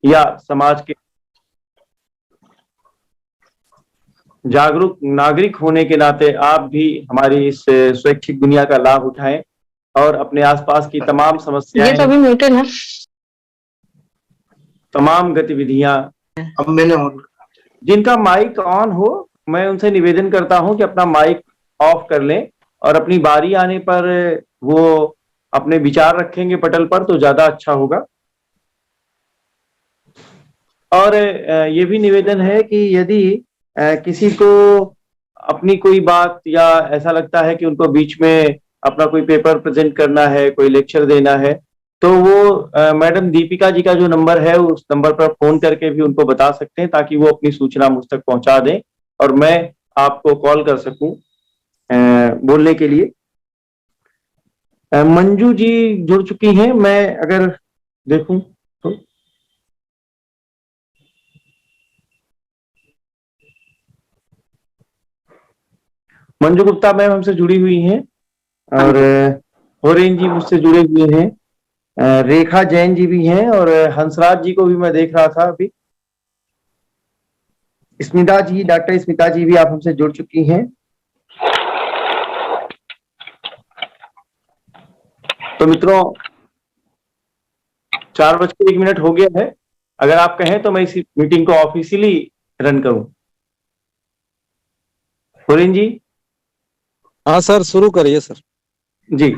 या समाज के जागरूक नागरिक होने के नाते आप भी हमारी इस स्वैच्छिक दुनिया का लाभ उठाएं और अपने आसपास की तमाम समस्याएं, ये तो अभी म्यूटेड है, तमाम गतिविधियां, अब मैंने जिनका माइक ऑन हो, मैं उनसे निवेदन करता हूं कि अपना माइक ऑफ कर लें और अपनी बारी आने पर वो अपने विचार रखेंगे पटल पर तो ज्यादा अच्छा होगा। और ये भी निवेदन है कि यदि किसी को अपनी कोई बात या ऐसा लगता है कि उनको बीच में अपना कोई पेपर प्रेजेंट करना है, कोई लेक्चर देना है, तो वो मैडम दीपिका जी का जो नंबर है उस नंबर पर फोन करके भी उनको बता सकते हैं ताकि वो अपनी सूचना मुझ तक पहुंचा दें और मैं आपको कॉल कर सकूं बोलने के लिए। मंजू जी जुड़ चुकी हैं, मैं अगर देखूं तो मंजू गुप्ता मैम हमसे जुड़ी हुई हैं और होरेन जी मुझसे जुड़े हुए हैं, रेखा जैन जी भी हैं और हंसराज जी को भी मैं देख रहा था अभी। स्मिता जी, डॉक्टर स्मिता जी भी आप हमसे जुड़ चुकी हैं। तो मित्रों 4:01 हो गया है, अगर आप कहें तो मैं इस मीटिंग को ऑफिशियली रन करूं। होरेन जी। हाँ सर, शुरू करिए सर। जी,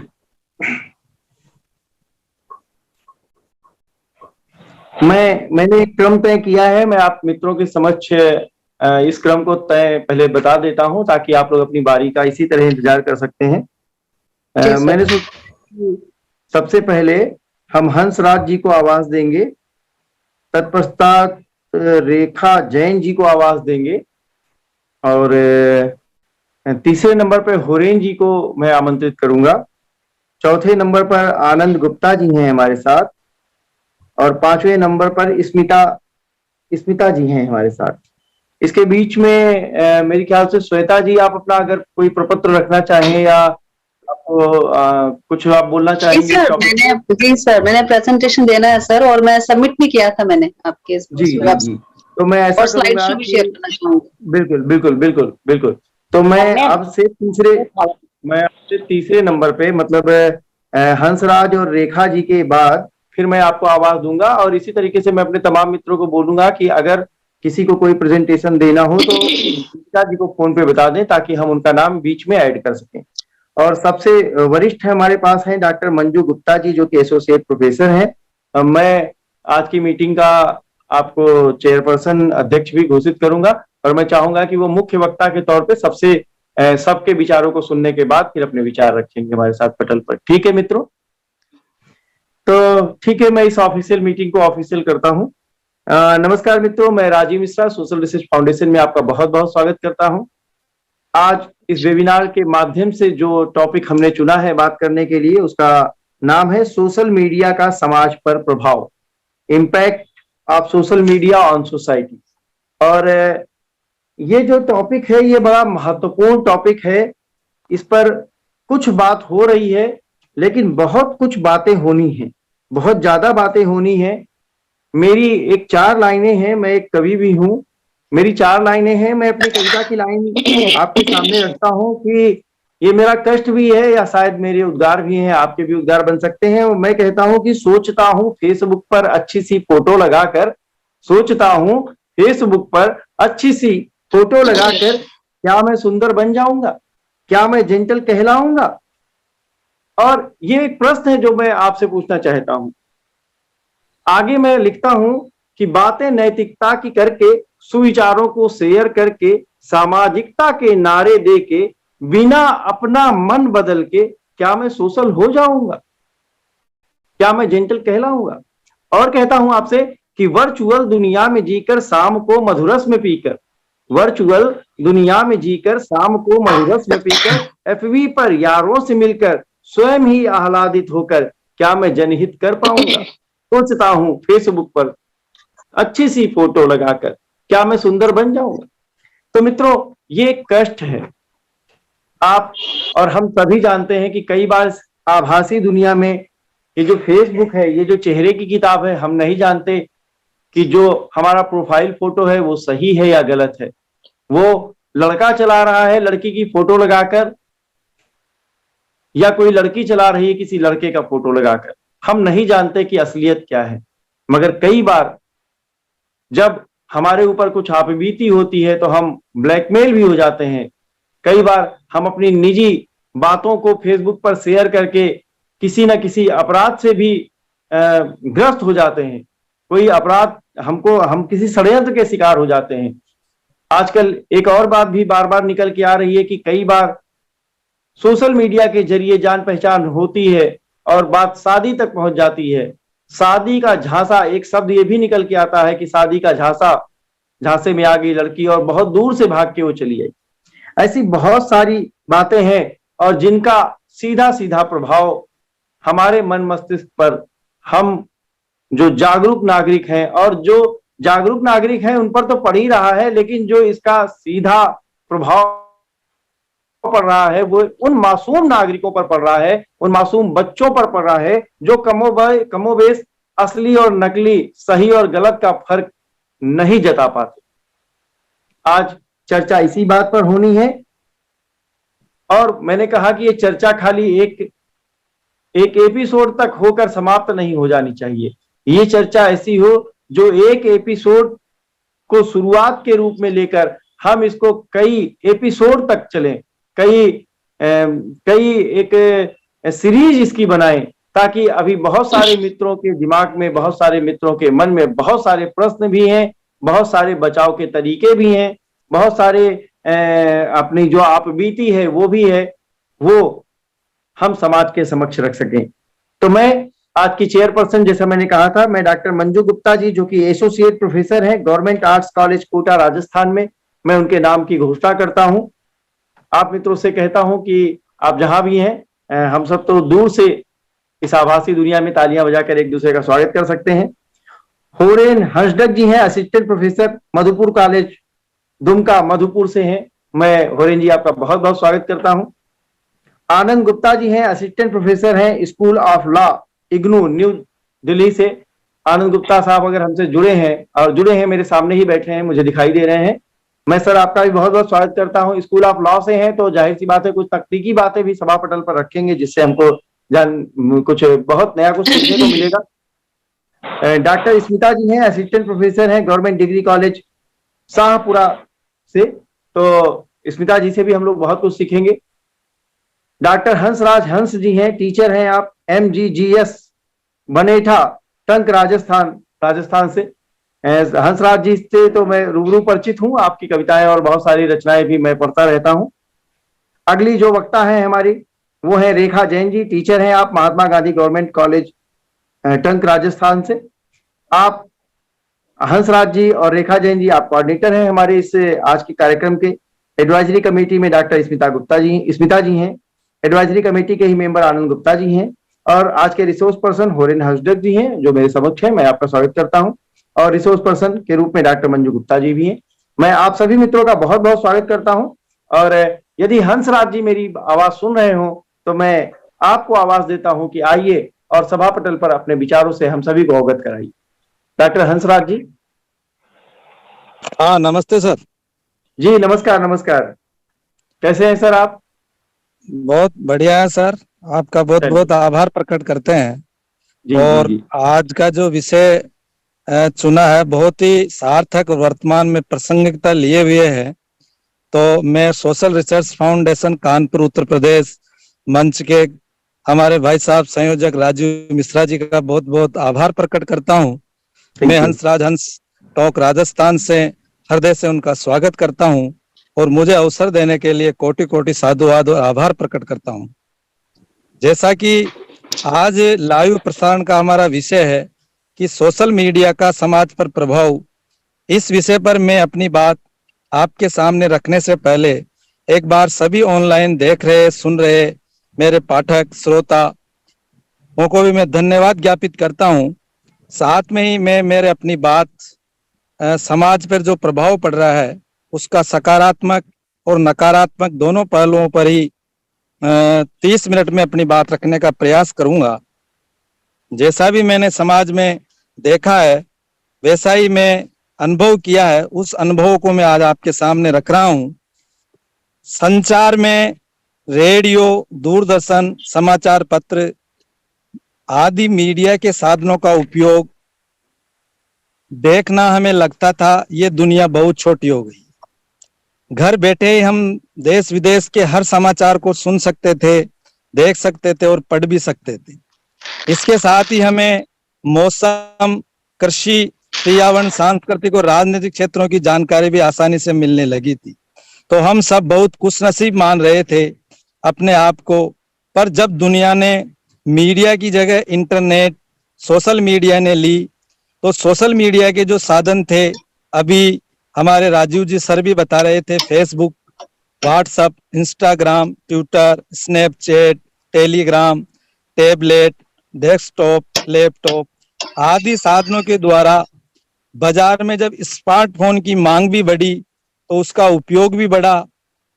मैंने एक क्रम तय किया है, मैं आप मित्रों के समक्ष इस क्रम को तय पहले बता देता हूं ताकि आप लोग अपनी बारी का इसी तरह इंतजार कर सकते हैं। मैंने सोचा सबसे पहले हम हंसराज जी को आवाज देंगे, तत्पश्चात रेखा जैन जी को आवाज देंगे और तीसरे नंबर पर होरेन जी को मैं आमंत्रित करूंगा। चौथे नंबर पर आनंद गुप्ता जी हैं हमारे साथ और पांचवें नंबर पर स्मिता जी हैं हमारे साथ। इसके बीच में मेरे ख्याल से श्वेता जी, आप अपना अगर कोई प्रपत्र रखना चाहें या आपको कुछ आप बोलना चाहेंगे। जी सर, मैंने प्रेजेंटेशन देना है सर और मैं सबमिट भी किया था मैंने आपके जी। तो मैं ऐसा करूंगा भी शेयर करना चाहूंगी। बिल्कुल बिल्कुल बिल्कुल बिल्कुल। तो मैं आपसे तीसरे नंबर पे मतलब हंसराज और रेखा जी के बाद फिर मैं आपको आवाज दूंगा और इसी तरीके से मैं अपने तमाम मित्रों को बोलूंगा कि अगर किसी को कोई प्रेजेंटेशन देना हो तो गीता जी को फोन पे बता दें ताकि हम उनका नाम बीच में ऐड कर सकें। और सबसे वरिष्ठ हमारे पास हैं डॉक्टर मंजू गुप्ता जी जो कि एसोसिएट प्रोफेसर हैं। मैं आज की मीटिंग का आपको चेयरपर्सन अध्यक्ष भी घोषित करूंगा और मैं चाहूंगा कि वो मुख्य वक्ता के तौर पे सबके विचारों को सुनने के बाद फिर अपने विचार रखेंगे हमारे साथ पटल पर। ठीक है मित्रों? तो ठीक है, मैं इस ऑफिशियल मीटिंग को ऑफिशियल करता हूं। नमस्कार मित्रों, मैं Rajiv Mishra social research foundation में आपका बहुत बहुत स्वागत करता हूं। आज इस वेबिनार के माध्यम से जो टॉपिक हमने चुना है बात करने के लिए उसका नाम है सोशल मीडिया का समाज पर प्रभाव, impact of social media on society. और ये जो टॉपिक है ये बड़ा महत्वपूर्ण टॉपिक है, इस पर कुछ बात हो रही है लेकिन बहुत कुछ बातें होनी है, बहुत ज्यादा बातें होनी है। मेरी एक 4 लाइनें हैं, मैं एक कवि भी हूं, मेरी 4 लाइनें हैं। मैं अपनी कविता की लाइन आपके सामने रखता हूं कि ये मेरा कष्ट भी है या शायद मेरे उद्गार भी हैं, आपके भी उद्गार बन सकते हैं। मैं कहता हूं कि सोचता हूं फेसबुक पर अच्छी सी फोटो लगाकर, सोचता हूं फेसबुक पर अच्छी सी फोटो लगाकर क्या मैं सुंदर बन जाऊंगा, क्या मैं जेंटल कहलाऊंगा। और ये एक प्रश्न है जो मैं आपसे पूछना चाहता हूं। आगे मैं लिखता हूं कि बातें नैतिकता की करके, सुविचारों को शेयर करके, सामाजिकता के नारे दे के, बिना अपना मन बदल के क्या मैं सोशल हो जाऊंगा, क्या मैं जेंटल कहलाऊंगा। और कहता हूं आपसे कि वर्चुअल दुनिया में जीकर शाम को मधुरस में पीकर, वर्चुअल दुनिया में जीकर शाम को मधुरस में पीकर, एफबी पर यारों से मिलकर स्वयं ही आह्लादित होकर क्या मैं जनहित कर पाऊंगा। सोचता हूं फेसबुक पर अच्छी सी फोटो लगाकर क्या मैं सुंदर बन जाऊंगा। तो मित्रों ये एक कष्ट है, आप और हम सभी जानते हैं कि कई बार आभासी दुनिया में ये जो फेसबुक है, ये जो चेहरे की किताब है, हम नहीं जानते कि जो हमारा प्रोफाइल फोटो है वो सही है या गलत है। वो लड़का चला रहा है लड़की की फोटो लगाकर, या कोई लड़की चला रही है किसी लड़के का फोटो लगाकर, हम नहीं जानते कि असलियत क्या है। मगर कई बार जब हमारे ऊपर कुछ आपबीती होती है तो हम ब्लैकमेल भी हो जाते हैं। कई बार हम अपनी निजी बातों को फेसबुक पर शेयर करके किसी न किसी अपराध से भी ग्रस्त हो जाते हैं। कोई अपराध हम किसी षड्यंत्र के शिकार हो जाते हैं। आजकल एक और बात भी बार बार निकल के आ रही है कि कई बार सोशल मीडिया के जरिए जान पहचान होती है और बात शादी तक पहुंच जाती है। शादी का झांसा, एक शब्द ये भी निकल के आता है कि शादी का झांसा, झांसे में आ गई लड़की और बहुत दूर से भाग के वो चली आई। ऐसी बहुत सारी बातें हैं और जिनका सीधा सीधा प्रभाव हमारे मन मस्तिष्क पर, हम जो जागरूक नागरिक हैं, और जो जागरूक नागरिक हैं उन पर तो पड़ ही रहा है, लेकिन जो इसका सीधा प्रभाव पड़ रहा है वो उन मासूम नागरिकों पर पड़ रहा है, उन मासूम बच्चों पर पड़ रहा है जो कमोबेश असली और नकली, सही और गलत का फर्क नहीं जता पाते। आज चर्चा इसी बात पर होनी है और मैंने कहा कि ये चर्चा खाली एक एपिसोड तक होकर समाप्त नहीं हो जानी चाहिए। ये चर्चा ऐसी हो जो एक एपिसोड को शुरुआत के रूप में लेकर हम इसको कई एपिसोड तक चलें, कई एक सीरीज इसकी बनाएं, ताकि अभी बहुत सारे मित्रों के दिमाग में, बहुत सारे मित्रों के मन में बहुत सारे प्रश्न भी हैं, बहुत सारे बचाव के तरीके भी हैं, बहुत सारे अपनी जो आपबीती है वो भी है, वो हम समाज के समक्ष रख सकें। तो मैं आज की चेयरपर्सन, जैसा मैंने कहा था, मैं डॉक्टर मंजू गुप्ता जी, जो कि एसोसिएट प्रोफेसर हैं government arts college Kota Rajasthan में, मैं उनके नाम की घोषणा करता हूं। आप मित्रों से कहता हूं कि आप जहां भी हैं, हम सब तो दूर से इस आभासी दुनिया में तालियां बजाकर एक दूसरे का स्वागत कर सकते हैं। होरेन हंसडक जी हैं, assistant professor Madhupur college Dumka, Madhupur से हैं। मैं होरेन जी आपका बहुत बहुत स्वागत करता हूं। आनंद गुप्ता जी हैं, असिस्टेंट प्रोफेसर हैं school of law IGNOU new Delhi से। आनंद गुप्ता साहब अगर हमसे जुड़े हैं मेरे सामने ही बैठे हैं, मुझे दिखाई दे रहे हैं। मैं सर आपका भी बहुत बहुत स्वागत करता हूं। स्कूल ऑफ लॉ से हैं तो जाहिर सी बात है कुछ तकनीकी बातें भी सभा पटल पर रखेंगे, जिससे हमको कुछ बहुत नया कुछ सीखने को मिलेगा। डॉक्टर स्मिता जी हैं, असिस्टेंट प्रोफेसर हैं गवर्नमेंट डिग्री कॉलेज शाहपुरा से, तो स्मिता जी से भी हम लोग बहुत कुछ सीखेंगे। डॉक्टर हंसराज हंस जी हैं, टीचर हैं आप, MGGS बनेठा टंक राजस्थान से। हंसराज जी से तो मैं रूबरू परिचित हूं, आपकी कविताएं और बहुत सारी रचनाएं भी मैं पढ़ता रहता हूं। अगली जो वक्ता है हमारी वो है रेखा जैन जी, टीचर हैं आप, महात्मा गांधी गवर्नमेंट कॉलेज टंक राजस्थान से। आप हंसराज जी और रेखा जैन जी आप कोऑर्डिनेटर हैं हमारे इस आज के कार्यक्रम के। एडवाइजरी कमेटी में डॉक्टर स्मिता जी हैं। एडवाइजरी कमेटी के ही मेंबर आनंद गुप्ता जी हैं और आज के रिसोर्स पर्सन होरेन हंसडक जी हैं जो मेरे समक्ष है। मैं आपका स्वागत करता हूं और रिसोर्स पर्सन के रूप में डॉक्टर मंजू गुप्ता जी भी हैं। मैं आप सभी मित्रों का बहुत बहुत स्वागत करता हूं और यदि हंसराज जी मेरी आवाज सुन रहे हो तो मैं आपको आवाज देता हूं कि आइए और सभा पटल पर अपने विचारों से हम सभी को अवगत कराइए। डॉक्टर हंसराज जी। हाँ, नमस्ते सर। जी नमस्कार। कैसे हैं सर आप? बहुत बढ़िया है सर, आपका बहुत बहुत आभार प्रकट करते हैं। जी, और जी। आज का जो विषय चुना है बहुत ही सार्थक और वर्तमान में प्रासंगिकता लिए हुए है। तो मैं social research foundation Kanpur Uttar Pradesh मंच के हमारे भाई साहब संयोजक राजीव मिश्रा जी का बहुत बहुत आभार प्रकट करता हूँ। मैं हंसराज हंस टॉक राजस्थान से हृदय से उनका स्वागत करता हूँ और मुझे अवसर देने के लिए कोटि कोटि साधुवाद और आभार प्रकट करता हूँ। जैसा कि आज लाइव प्रसारण का हमारा विषय है कि सोशल मीडिया का समाज पर प्रभाव, इस विषय पर मैं अपनी बात आपके सामने रखने से पहले एक बार सभी ऑनलाइन देख रहे सुन रहे मेरे पाठक श्रोता को भी मैं धन्यवाद ज्ञापित करता हूँ। साथ में ही मैं मेरे अपनी बात समाज पर जो प्रभाव पड़ रहा है उसका सकारात्मक और नकारात्मक दोनों पहलुओं पर ही 30 मिनट में अपनी बात रखने का प्रयास करूंगा। जैसा भी मैंने समाज में देखा है वैसा ही मैं अनुभव किया है, उस अनुभव को मैं आज आपके सामने रख रहा हूं। संचार में रेडियो, दूरदर्शन, समाचार पत्र आदि मीडिया के साधनों का उपयोग देखना हमें लगता था ये दुनिया बहुत छोटी हो गई। घर बैठे ही हम देश विदेश के हर समाचार को सुन सकते थे, देख सकते थे और पढ़ भी सकते थे। इसके साथ ही हमें मौसम, कृषि, पर्यावरण, सांस्कृतिक और राजनीतिक क्षेत्रों की जानकारी भी आसानी से मिलने लगी थी। तो हम सब बहुत खुशनसीब मान रहे थे अपने आप को। पर जब दुनिया ने मीडिया की जगह इंटरनेट, सोशल मीडिया ने ली, तो सोशल मीडिया के जो साधन थे, अभी हमारे राजीव जी सर भी बता रहे थे, Facebook, WhatsApp, Instagram, Twitter, Snapchat, Telegram, tablet, desktop, laptop आदि साधनों के द्वारा बाजार में जब स्मार्टफोन की मांग भी बढ़ी तो उसका उपयोग भी बढ़ा,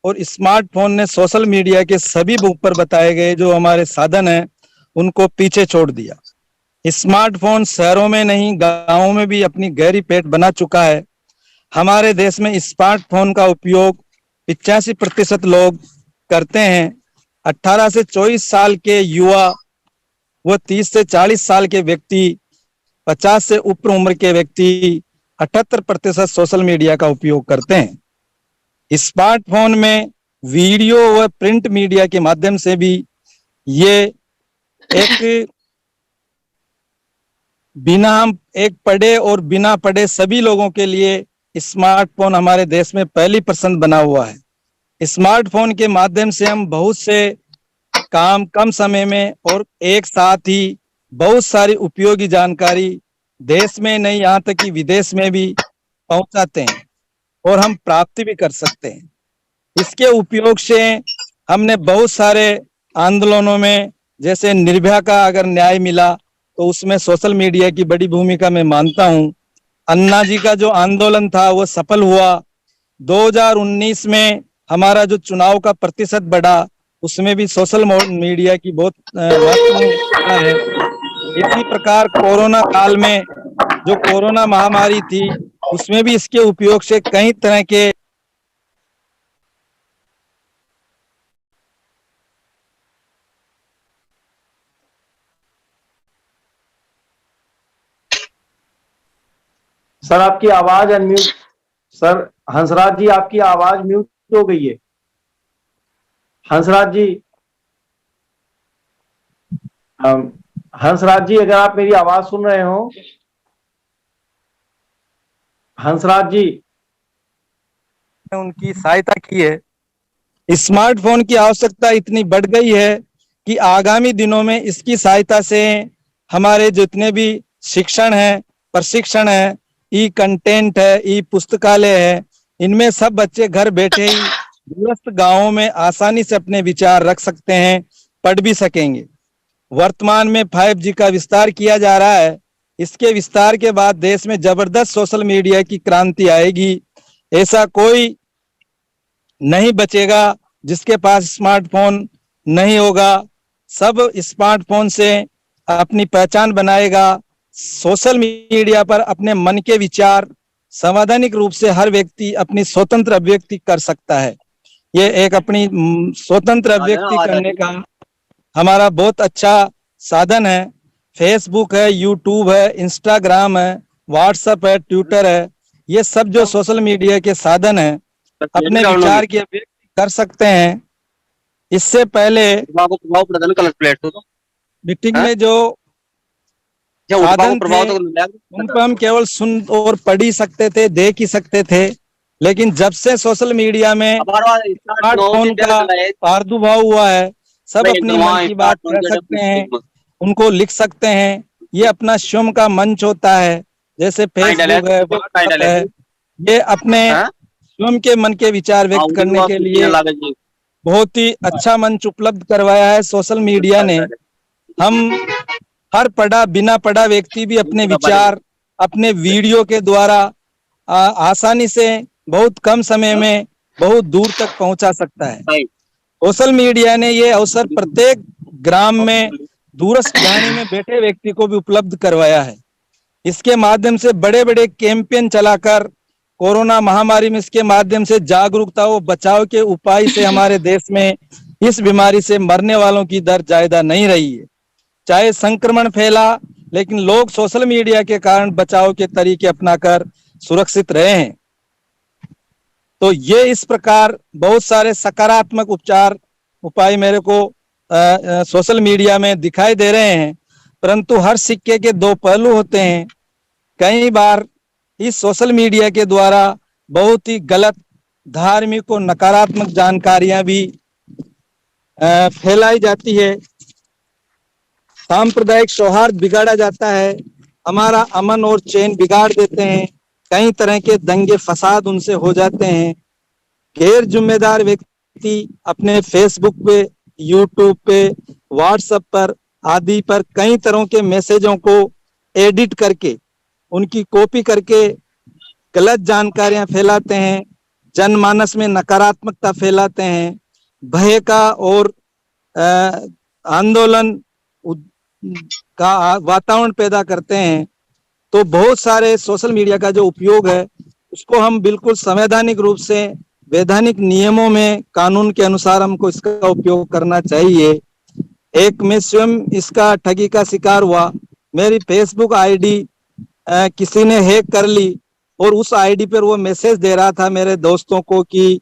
और स्मार्टफोन ने सोशल मीडिया के सभी ऊपर बताए गए जो हमारे साधन हैं उनको पीछे छोड़ दिया। स्मार्टफोन शहरों में नहीं, गांवों में भी अपनी गहरी पेट बना चुका है। हमारे देश में स्मार्टफोन का उपयोग 85% लोग करते हैं। 18 से 24 साल के युवा व 30 से 40 साल के व्यक्ति, 50 से ऊपर उम्र के व्यक्ति 78% सोशल मीडिया का उपयोग करते हैं। स्मार्टफोन में वीडियो व प्रिंट मीडिया के माध्यम से भी ये एक पढ़े और बिना पढ़े सभी लोगों के लिए स्मार्टफोन हमारे देश में पहली पसंद बना हुआ है। स्मार्टफोन के माध्यम से हम बहुत से काम कम समय में और एक साथ ही बहुत सारी उपयोगी जानकारी देश में नहीं, यहाँ तक कि विदेश में भी पहुंचाते हैं और हम प्राप्ति भी कर सकते हैं। इसके उपयोग से हमने बहुत सारे आंदोलनों में, जैसे निर्भया का अगर न्याय मिला तो उसमें सोशल मीडिया की बड़ी भूमिका मैं मानता हूं। अन्ना जी का जो आंदोलन था वो सफल हुआ। 2019 में हमारा जो चुनाव का प्रतिशत बढ़ा उसमें भी सोशल मीडिया की बहुत महत्वपूर्ण भूमिका है। इसी प्रकार कोरोना काल में जो कोरोना महामारी थी उसमें भी इसके उपयोग से कई तरह के सर आपकी आवाज अनम्यूट। सर हंसराज जी आपकी आवाज म्यूट हो गई है। हंसराज जी, हंसराज जी अगर आप मेरी आवाज सुन रहे हो, हंसराज जी। उनकी सहायता की है। स्मार्टफोन की आवश्यकता इतनी बढ़ गई है कि आगामी दिनों में इसकी सहायता से हमारे जितने भी शिक्षण है, प्रशिक्षण है, ई कंटेंट है, ई पुस्तकालय है, इनमें सब बच्चे घर बैठे ही दूरस्थ गांवों में आसानी से अपने विचार रख सकते हैं, पढ़ भी सकेंगे। वर्तमान में 5G का विस्तार किया जा रहा है। इसके विस्तार के बाद देश में जबरदस्त सोशल मीडिया की क्रांति आएगी। ऐसा कोई नहीं बचेगा जिसके पास स्मार्टफोन नहीं होगा। सब स्मार्टफोन से अपनी पहचान बनाएगा। सोशल मीडिया पर अपने मन के विचार संवैधानिक रूप से हर व्यक्ति अपनी स्वतंत्र अभिव्यक्ति कर सकता है। ये एक अपनी स्वतंत्र अभिव्यक्ति करने का हमारा बहुत अच्छा साधन है। फेसबुक है, यूट्यूब है, इंस्टाग्राम है, व्हाट्सएप है, ट्विटर है, ये सब जो सोशल मीडिया के साधन है अपने विचार की अभिव्यक्ति कर सकते हैं। इससे पहले मीटिंग में जो साधन थे उनको हम केवल सुन और पढ़ ही सकते थे, देख ही सकते थे। लेकिन जब से सोशल मीडिया में स्मार्टफोन का प्रादुर्भाव हुआ है, सब अपनी मन की बात कह सकते हैं, उनको लिख सकते हैं। ये अपना स्वयं का मंच होता है, जैसे फेसबुक है, व्हाट्सएप है, ये अपने स्वयं के मन के विचार व्यक्त करने के लिए बहुत ही अच्छा मंच उपलब्ध करवाया है सोशल मीडिया ने। हम हर पढ़ा बिना पढ़ा व्यक्ति भी अपने विचार अपने वीडियो के द्वारा आसानी से बहुत कम समय में बहुत दूर तक पहुंचा सकता है। सोशल मीडिया ने ये अवसर प्रत्येक ग्राम में दूरस्थ घानी में बैठे व्यक्ति को भी उपलब्ध करवाया है। इसके माध्यम से बड़े बड़े कैंपेन चलाकर कोरोना महामारी में इसके माध्यम से जागरूकता व बचाव के उपाय से हमारे देश में इस बीमारी से मरने वालों की दर ज्यादा नहीं रही है। चाहे संक्रमण फैला, लेकिन लोग सोशल मीडिया के कारण बचाव के तरीके अपनाकर सुरक्षित रहे हैं। तो ये इस प्रकार बहुत सारे सकारात्मक उपाय मेरे को सोशल मीडिया में दिखाई दे रहे हैं, परंतु हर सिक्के के दो पहलू होते हैं। कई बार इस सोशल मीडिया के द्वारा बहुत ही गलत, धार्मिक और नकारात्मक जानकारियां भी फैलाई जाती है। सांप्रदायिक सौहार्द बिगाड़ा जाता है, हमारा अमन और चैन बिगाड़ देते हैं, कई तरह के दंगे फसाद उनसे हो जाते हैं। गैर जिम्मेदार व्यक्ति अपने फेसबुक पे, यूट्यूब पे, व्हाट्सएप पर आदि पर कई तरह के मैसेजों को एडिट करके, उनकी कॉपी करके गलत जानकारियां फैलाते हैं, जनमानस में नकारात्मकता फैलाते हैं, भय का और आंदोलन का वातावरण पैदा करते हैं। तो बहुत सारे सोशल मीडिया का जो उपयोग है उसको हम बिल्कुल संवैधानिक रूप से वैधानिक नियमों में, कानून के अनुसार हमको इसका उपयोग करना चाहिए। एक मैं स्वयं इसका ठगी का शिकार हुआ। मेरी फेसबुक आईडी किसी ने हैक कर ली और उस आईडी पर वो मैसेज दे रहा था मेरे दोस्तों को कि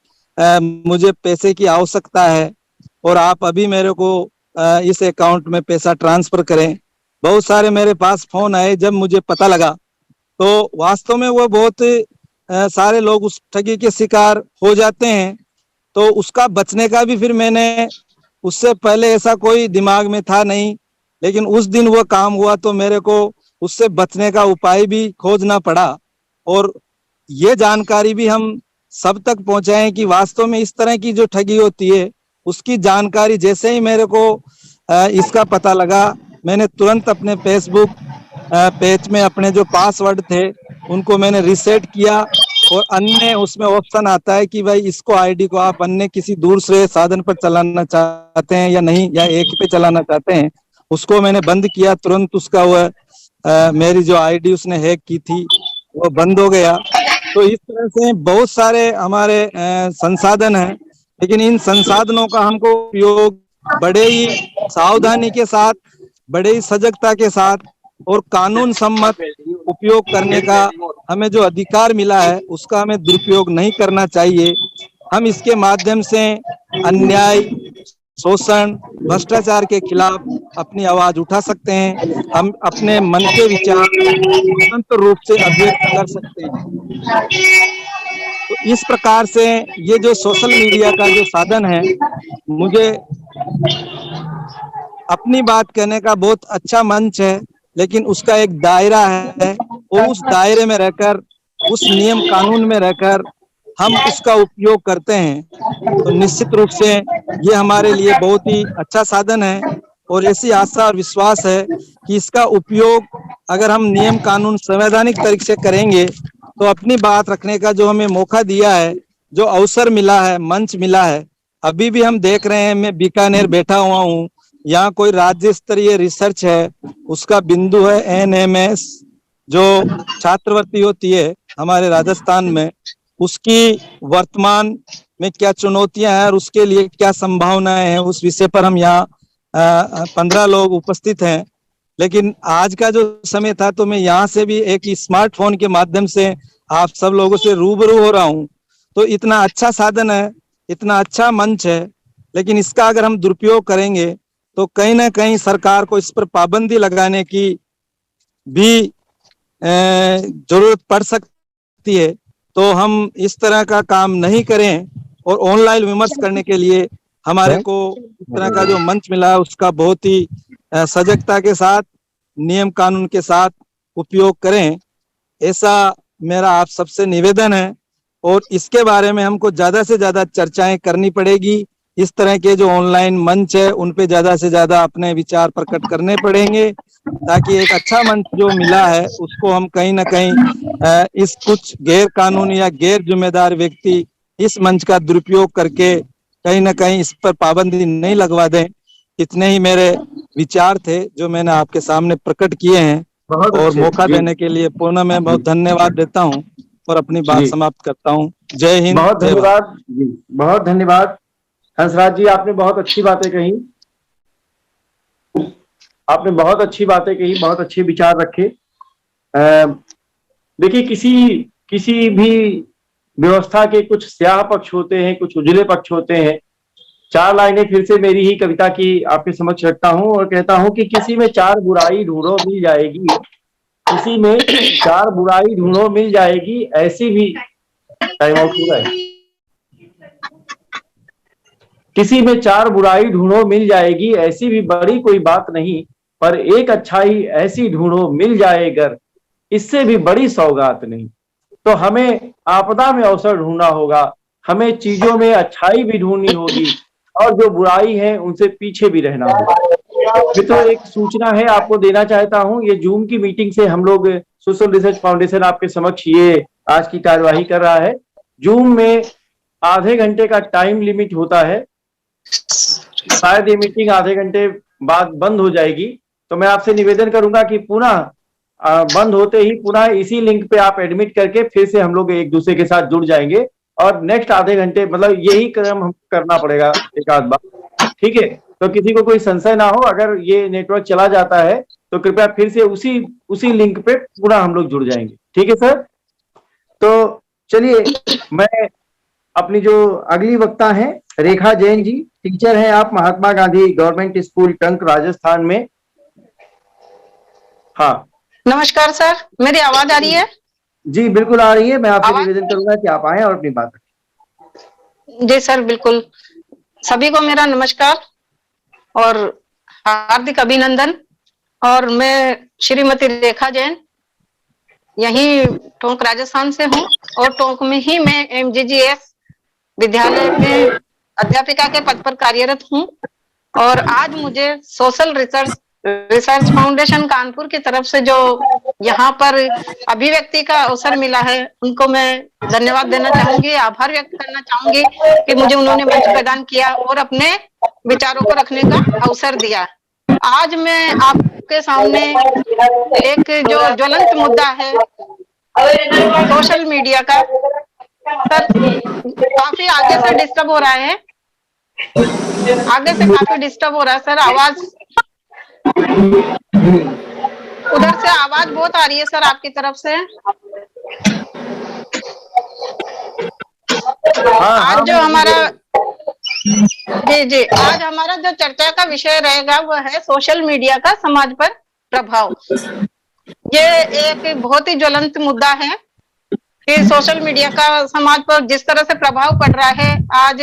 मुझे पैसे की आवश्यकता है और आप अभी मेरे को इस अकाउंट में पैसा ट्रांसफर करें। बहुत सारे मेरे पास फोन आए। जब मुझे पता लगा तो वास्तव में वो बहुत सारे लोग उस ठगी के शिकार हो जाते हैं। तो उसका बचने का भी फिर मैंने, उससे पहले ऐसा कोई दिमाग में था नहीं, लेकिन उस दिन वो काम हुआ तो मेरे को उससे बचने का उपाय भी खोजना पड़ा। और ये जानकारी भी हम सब तक पहुंचाएं कि वास्तव में इस तरह की जो ठगी होती है उसकी जानकारी जैसे ही मेरे को इसका पता लगा, मैंने तुरंत अपने फेसबुक पेज में अपने जो पासवर्ड थे उनको मैंने रीसेट किया और अन्य उसमें ऑप्शन आता है कि भाई इसको आईडी को आप अन्य किसी दूसरे साधन पर चलाना चाहते हैं या नहीं, या एक पे चलाना चाहते हैं, उसको मैंने बंद किया। तुरंत उसका वह मेरी जो आईडी उसने हैक की थी वो बंद हो गया। तो इस तरह से बहुत सारे हमारे संसाधन हैं, लेकिन इन संसाधनों का हमको उपयोग बड़े ही सावधानी के साथ, बड़े ही सजगता के साथ और कानून सम्मत उपयोग करने का हमें जो अधिकार मिला है उसका हमें दुरुपयोग नहीं करना चाहिए। हम इसके माध्यम से अन्याय, शोषण, भ्रष्टाचार के खिलाफ अपनी आवाज उठा सकते हैं। हम अपने मन के विचार स्वतंत्र रूप से अभिव्यक्त कर सकते हैं। तो इस प्रकार से ये जो सोशल मीडिया का जो साधन है, मुझे अपनी बात कहने का बहुत अच्छा मंच है, लेकिन उसका एक दायरा है और उस दायरे में रहकर, उस नियम कानून में रहकर हम उसका उपयोग करते हैं। तो निश्चित रूप से ये हमारे लिए बहुत ही अच्छा साधन है और ऐसी आशा और विश्वास है कि इसका उपयोग अगर हम नियम कानून संवैधानिक तरीके से करेंगे तो अपनी बात रखने का जो हमें मौका दिया है, जो अवसर मिला है, मंच मिला है, अभी भी हम देख रहे हैं। मैं बीकानेर बैठा हुआ हूँ, यहाँ कोई राज्य स्तरीय रिसर्च है, उसका बिंदु है एनएमएस, जो छात्रवृत्ति होती है हमारे राजस्थान में, उसकी वर्तमान में क्या चुनौतियां हैं और उसके लिए क्या संभावनाएं हैं, उस विषय पर हम यहाँ 15 लोग उपस्थित हैं। लेकिन आज का जो समय था तो मैं यहाँ से भी एक स्मार्टफोन के माध्यम से आप सब लोगों से रूबरू हो रहा हूँ। तो इतना अच्छा साधन है, इतना अच्छा मंच है, लेकिन इसका अगर हम दुरुपयोग करेंगे तो कहीं ना कहीं सरकार को इस पर पाबंदी लगाने की भी जरूरत पड़ सकती है। तो हम इस तरह का काम नहीं करें और ऑनलाइन विमर्श करने के लिए हमारे को इस तरह का जो मंच मिला है उसका बहुत ही सजगता के साथ, नियम कानून के साथ उपयोग करें, ऐसा मेरा आप सबसे निवेदन है। और इसके बारे में हमको ज्यादा से ज्यादा चर्चाएं करनी पड़ेगी। इस तरह के जो ऑनलाइन मंच है उन पे ज्यादा से ज्यादा अपने विचार प्रकट करने पड़ेंगे, ताकि एक अच्छा मंच जो मिला है उसको हम कहीं ना कहीं इस कुछ गैर कानूनी या गैर जिम्मेदार व्यक्ति इस मंच का दुरुपयोग करके कहीं ना कहीं इस पर पाबंदी नहीं लगवा दें। इतने ही मेरे विचार थे जो मैंने आपके सामने प्रकट किए हैं। बहुत और अच्छे मौका जी देने के लिए पुनः मैं बहुत धन्यवाद देता हूँ और अपनी बात जी। समाप्त करता हूँ। जय हिंद, बहुत जय भारत। धन्यवाद जी, बहुत धन्यवाद हंसराज जी, आपने बहुत अच्छी बातें कही, आपने बहुत अच्छी बातें कही, बहुत अच्छे विचार रखे। देखिए, किसी किसी भी व्यवस्था के कुछ स्याह पक्ष होते हैं, कुछ उजले पक्ष होते हैं। चार लाइनें फिर से मेरी ही कविता की आपके समक्ष रखता हूं और कहता हूं कि किसी में चार बुराई ढूंढो मिल जाएगी, किसी में चार बुराई ढूंढो मिल जाएगी, ऐसी भी टाइम आउट पूरा है। किसी में चार बुराई ढूंढो मिल जाएगी, ऐसी भी बड़ी कोई बात नहीं, पर एक अच्छाई ऐसी ढूंढो मिल जाएगा, इससे भी बड़ी सौगात नहीं। तो हमें आपदा में अवसर ढूंढना होगा, हमें चीजों में अच्छाई भी ढूंढनी होगी और जो बुराई है उनसे पीछे भी रहना होगा। मित्रों, एक सूचना है आपको देना चाहता हूं, ये जूम की मीटिंग से हम लोग सोशल रिसर्च फाउंडेशन आपके समक्ष ये आज की कार्यवाही कर रहा है। जूम में आधे घंटे का टाइम लिमिट होता है, शायद ये मीटिंग आधे घंटे बाद बंद हो जाएगी, तो मैं आपसे निवेदन करूंगा कि पुनः बंद होते ही पुनः इसी लिंक पे आप एडमिट करके फिर से हम लोग एक दूसरे के साथ जुड़ जाएंगे और नेक्स्ट आधे घंटे मतलब यही क्रम हमको करना पड़ेगा एक आध बार, ठीक है? तो किसी को कोई संशय ना हो, अगर ये नेटवर्क चला जाता है तो कृपया फिर से उसी लिंक पे पुनः हम लोग जुड़ जाएंगे, ठीक है सर? तो चलिए, मैं अपनी जो अगली वक्ता हैं रेखा जैन जी, टीचर हैं आप महात्मा गांधी गवर्नमेंट स्कूल टंक राजस्थान में। हाँ नमस्कार सर, मेरी आवाज आ रही है? जी बिल्कुल आ रही है। मैं आपसे निवेदन करूंगा कि आप आए और अपनी बात रखें। जी सर, बिल्कुल। सभी को मेरा नमस्कार और हार्दिक अभिनंदन। और मैं श्रीमती रेखा जैन यही टोंक राजस्थान से हूँ और टोंक में ही मैं MGGS विद्यालय में अध्यापिका के पद पर कार्यरत हूँ। और आज मुझे सोशल रिसर्च फाउंडेशन कानपुर की तरफ से जो यहाँ पर अभिव्यक्ति का अवसर मिला है, उनको मैं धन्यवाद देना चाहूंगी, आभार व्यक्त करना चाहूंगी कि मुझे उन्होंने मंच प्रदान किया और अपने विचारों को रखने का अवसर दिया। आज मैं आपके सामने एक जो ज्वलंत मुद्दा है सोशल मीडिया का, सर काफी आगे से डिस्टर्ब हो रहा है, आगे से काफी डिस्टर्ब हो रहा है सर, आवाज उधर से आवाज बहुत आ रही है सर आपकी तरफ से। आज जो हमारा जी आज हमारा जो चर्चा का विषय रहेगा वो है सोशल मीडिया का समाज पर प्रभाव। ये एक बहुत ही ज्वलंत मुद्दा है कि सोशल मीडिया का समाज पर जिस तरह से प्रभाव पड़ रहा है, आज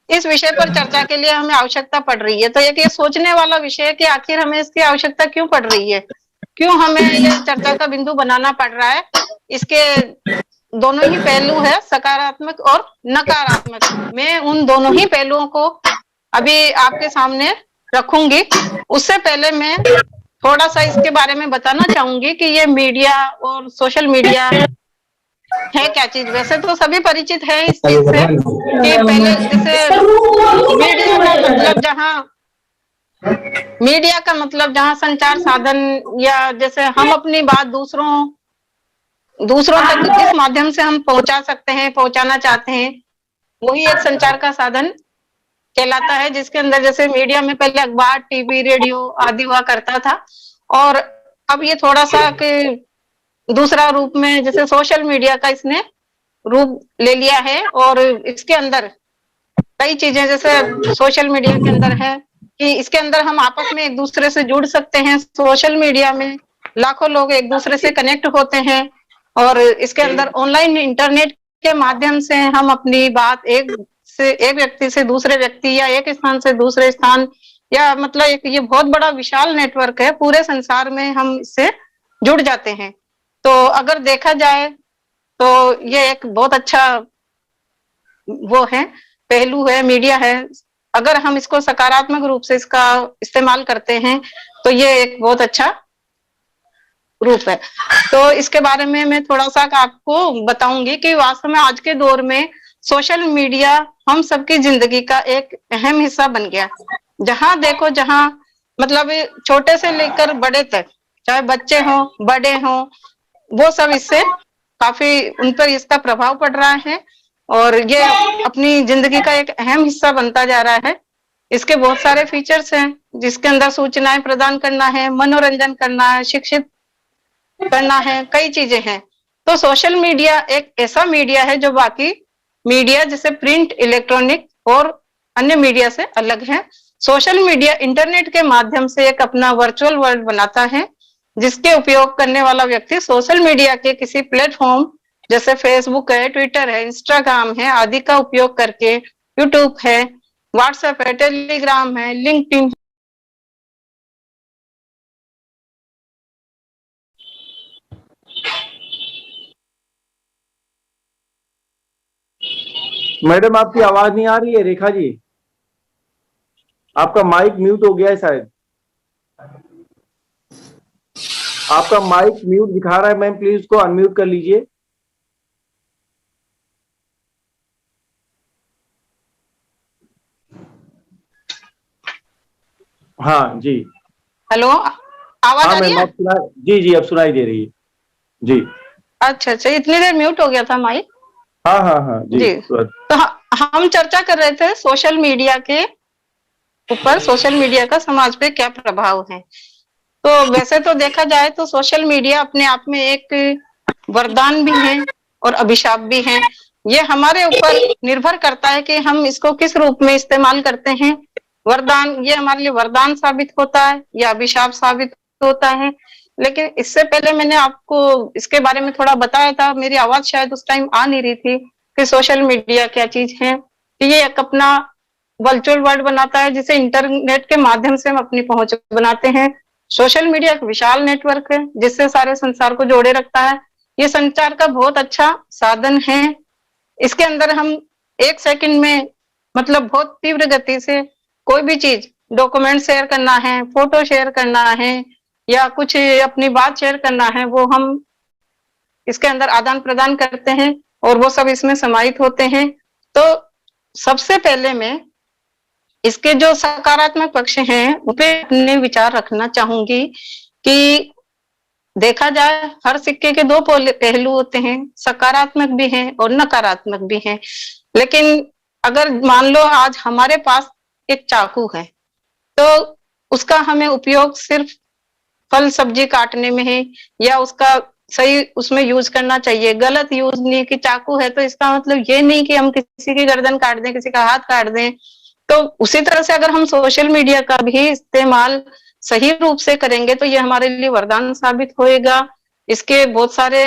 इस विषय पर चर्चा के लिए हमें आवश्यकता पड़ रही है। तो एक ये सोचने वाला विषय है कि आखिर हमें इसकी आवश्यकता क्यों पड़ रही है, क्यों हमें ये चर्चा का बिंदु बनाना पड़ रहा है। इसके दोनों ही पहलू है, सकारात्मक और नकारात्मक। मैं उन दोनों ही पहलुओं को अभी आपके सामने रखूंगी। उससे पहले मैं थोड़ा सा इसके बारे में बताना चाहूंगी कि ये मीडिया और सोशल मीडिया है क्या चीज। वैसे तो सभी परिचित है इस चीज से कि पहले जैसे मीडिया का मतलब जहां संचार साधन, या जैसे हम अपनी बात दूसरों तक जिस माध्यम से हम पहुंचा सकते हैं, पहुंचाना चाहते हैं, वही एक संचार का साधन कहलाता है। जिसके अंदर जैसे मीडिया में पहले अखबार, टीवी, रेडियो आदि हुआ करता था, और अब ये थोड़ा सा कि दूसरा रूप में जैसे सोशल मीडिया का इसने रूप ले लिया है। और इसके अंदर कई चीजें जैसे सोशल मीडिया के अंदर है कि इसके अंदर हम आपस में एक दूसरे से जुड़ सकते हैं। सोशल मीडिया में लाखों लोग एक दूसरे से कनेक्ट होते हैं और इसके अंदर ऑनलाइन इंटरनेट के माध्यम से हम अपनी बात एक व्यक्ति से दूसरे व्यक्ति या एक स्थान से दूसरे स्थान, या मतलब एक ये बहुत बड़ा विशाल नेटवर्क है, पूरे संसार में हम इससे जुड़ जाते हैं। तो अगर देखा जाए तो ये एक बहुत अच्छा वो है, पहलू है, मीडिया है। अगर हम इसको सकारात्मक रूप से इसका इस्तेमाल करते हैं तो ये एक बहुत अच्छा रूप है। तो इसके बारे में मैं थोड़ा सा आपको बताऊंगी कि वास्तव में आज के दौर में सोशल मीडिया हम सबकी जिंदगी का एक अहम हिस्सा बन गया। जहां देखो, जहां मतलब छोटे से लेकर बड़े तक, चाहे बच्चे हों, बड़े हों, वो सब इससे काफी उन पर इसका प्रभाव पड़ रहा है और ये अपनी जिंदगी का एक अहम हिस्सा बनता जा रहा है। इसके बहुत सारे फीचर्स हैं जिसके अंदर सूचनाएं प्रदान करना है, मनोरंजन करना है, शिक्षित करना है, कई चीजें हैं। तो सोशल मीडिया एक ऐसा मीडिया है जो बाकी मीडिया जैसे प्रिंट, इलेक्ट्रॉनिक और अन्य मीडिया से अलग है। सोशल मीडिया इंटरनेट के माध्यम से एक अपना वर्चुअल वर्ल्ड बनाता है जिसके उपयोग करने वाला व्यक्ति सोशल मीडिया के किसी प्लेटफॉर्म जैसे फेसबुक है, ट्विटर है, इंस्टाग्राम है आदि का उपयोग करके, यूट्यूब है, व्हाट्सएप है, टेलीग्राम है, लिंक्डइन। मैडम आपकी आवाज नहीं आ रही है रेखा जी, आपका माइक म्यूट हो गया है शायद। आपका माइक म्यूट दिखा रहा है मैम, प्लीज उसको अनम्यूट कर लीजिए। हाँ जी। हेलो, आवाज हाँ आ रही मैम है? आप सुना, जी जी अब सुनाई दे रही है जी। अच्छा अच्छा, इतनी देर म्यूट हो गया था माइक। हाँ हाँ हाँ जी, जी, तो हम चर्चा कर रहे थे सोशल मीडिया के ऊपर, सोशल मीडिया का समाज पे क्या प्रभाव है। तो वैसे तो देखा जाए तो सोशल मीडिया अपने आप में एक वरदान भी है और अभिशाप भी है। ये हमारे ऊपर निर्भर करता है कि हम इसको किस रूप में इस्तेमाल करते हैं। वरदान, ये हमारे लिए वरदान साबित होता है या अभिशाप साबित होता है। लेकिन इससे पहले मैंने आपको इसके बारे में थोड़ा बताया था, मेरी आवाज शायद उस टाइम आ नहीं रही थी कि सोशल मीडिया क्या चीज है। कि ये एक अपना वर्चुअल वर्ल्ड बनाता है जिसे इंटरनेट के माध्यम से हम अपनी पहुंच बनाते हैं। सोशल मीडिया एक विशाल नेटवर्क है जिससे सारे संसार को जोड़े रखता है। ये संचार का बहुत अच्छा साधन है। इसके अंदर हम एक सेकंड में मतलब बहुत तीव्र गति से कोई भी चीज, डॉक्यूमेंट शेयर करना है, फोटो शेयर करना है या कुछ अपनी बात शेयर करना है, वो हम इसके अंदर आदान प्रदान करते हैं और वो सब इसमें समाहित होते हैं। तो सबसे पहले मैं इसके जो सकारात्मक पक्ष हैं उन पे अपने विचार रखना चाहूंगी कि देखा जाए हर सिक्के के दो पहलू होते हैं, सकारात्मक भी हैं और नकारात्मक भी हैं। लेकिन अगर मान लो आज हमारे पास एक चाकू है तो उसका हमें उपयोग सिर्फ फल सब्जी काटने में है या उसका सही उसमें यूज करना चाहिए, गलत यूज नहीं। कि चाकू है तो इसका मतलब ये नहीं कि हम किसी की गर्दन काट दें, किसी का हाथ काट दें। तो उसी तरह से अगर हम सोशल मीडिया का भी इस्तेमाल सही रूप से करेंगे तो ये हमारे लिए वरदान साबित होएगा। इसके बहुत सारे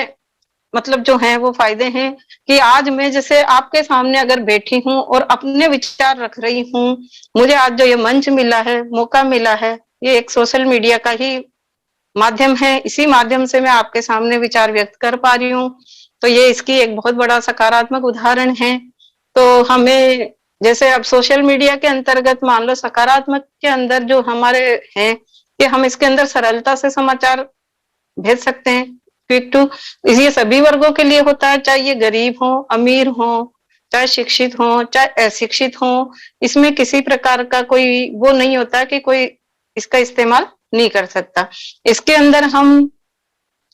मतलब जो हैं वो फायदे हैं कि आज मैं जैसे आपके सामने अगर बैठी हूँ और अपने विचार रख रही हूँ, मुझे आज जो ये मंच मिला है, मौका मिला है, ये एक सोशल मीडिया का ही माध्यम है। इसी माध्यम से मैं आपके सामने विचार व्यक्त कर पा रही हूँ। तो ये इसकी एक बहुत बड़ा सकारात्मक उदाहरण है। तो हमें जैसे अब सोशल मीडिया के अंतर्गत मान लो सकारात्मक के अंदर जो हमारे हैं कि हम इसके अंदर सरलता से समाचार भेज सकते हैं, क्विक टू। ये सभी वर्गों के लिए होता है, चाहे ये गरीब हो, अमीर हो, चाहे शिक्षित हो, चाहे अशिक्षित हो। इसमें किसी प्रकार का कोई वो नहीं होता कि कोई इसका इस्तेमाल नहीं कर सकता। इसके अंदर हम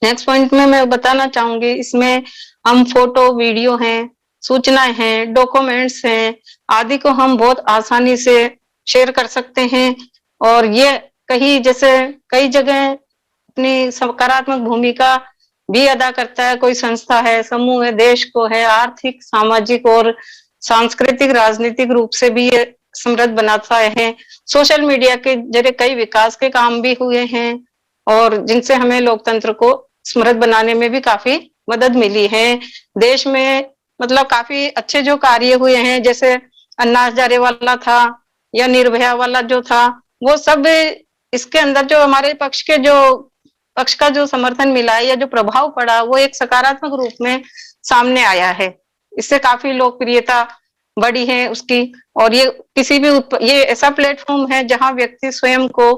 नेक्स्ट पॉइंट में मैं बताना चाहूंगी, इसमें हम फोटो, वीडियो हैं, सूचनाएं हैं, डॉक्यूमेंट्स हैं आदि को हम बहुत आसानी से शेयर कर सकते हैं। और ये कहीं जैसे कई जगह अपनी सकारात्मक भूमिका भी अदा करता है। कोई संस्था है, समूह है, देश को है आर्थिक, सामाजिक और सांस्कृतिक, राजनीतिक रूप से भी ये समृद्ध बनाता है। सोशल मीडिया के जरिए कई विकास के काम भी हुए हैं और जिनसे हमें लोकतंत्र को समृद्ध बनाने में भी काफी मदद मिली है। देश में मतलब काफी अच्छे जो कार्य हुए हैं, जैसे अन्ना हजारे वाला था या निर्भया वाला जो था, वो सब इसके अंदर जो हमारे पक्ष का जो समर्थन मिला है या जो प्रभाव पड़ा वो एक सकारात्मक रूप में सामने आया है। इससे काफी लोकप्रियता बढ़ी है उसकी। और ये किसी भी ये ऐसा प्लेटफॉर्म है जहां व्यक्ति स्वयं को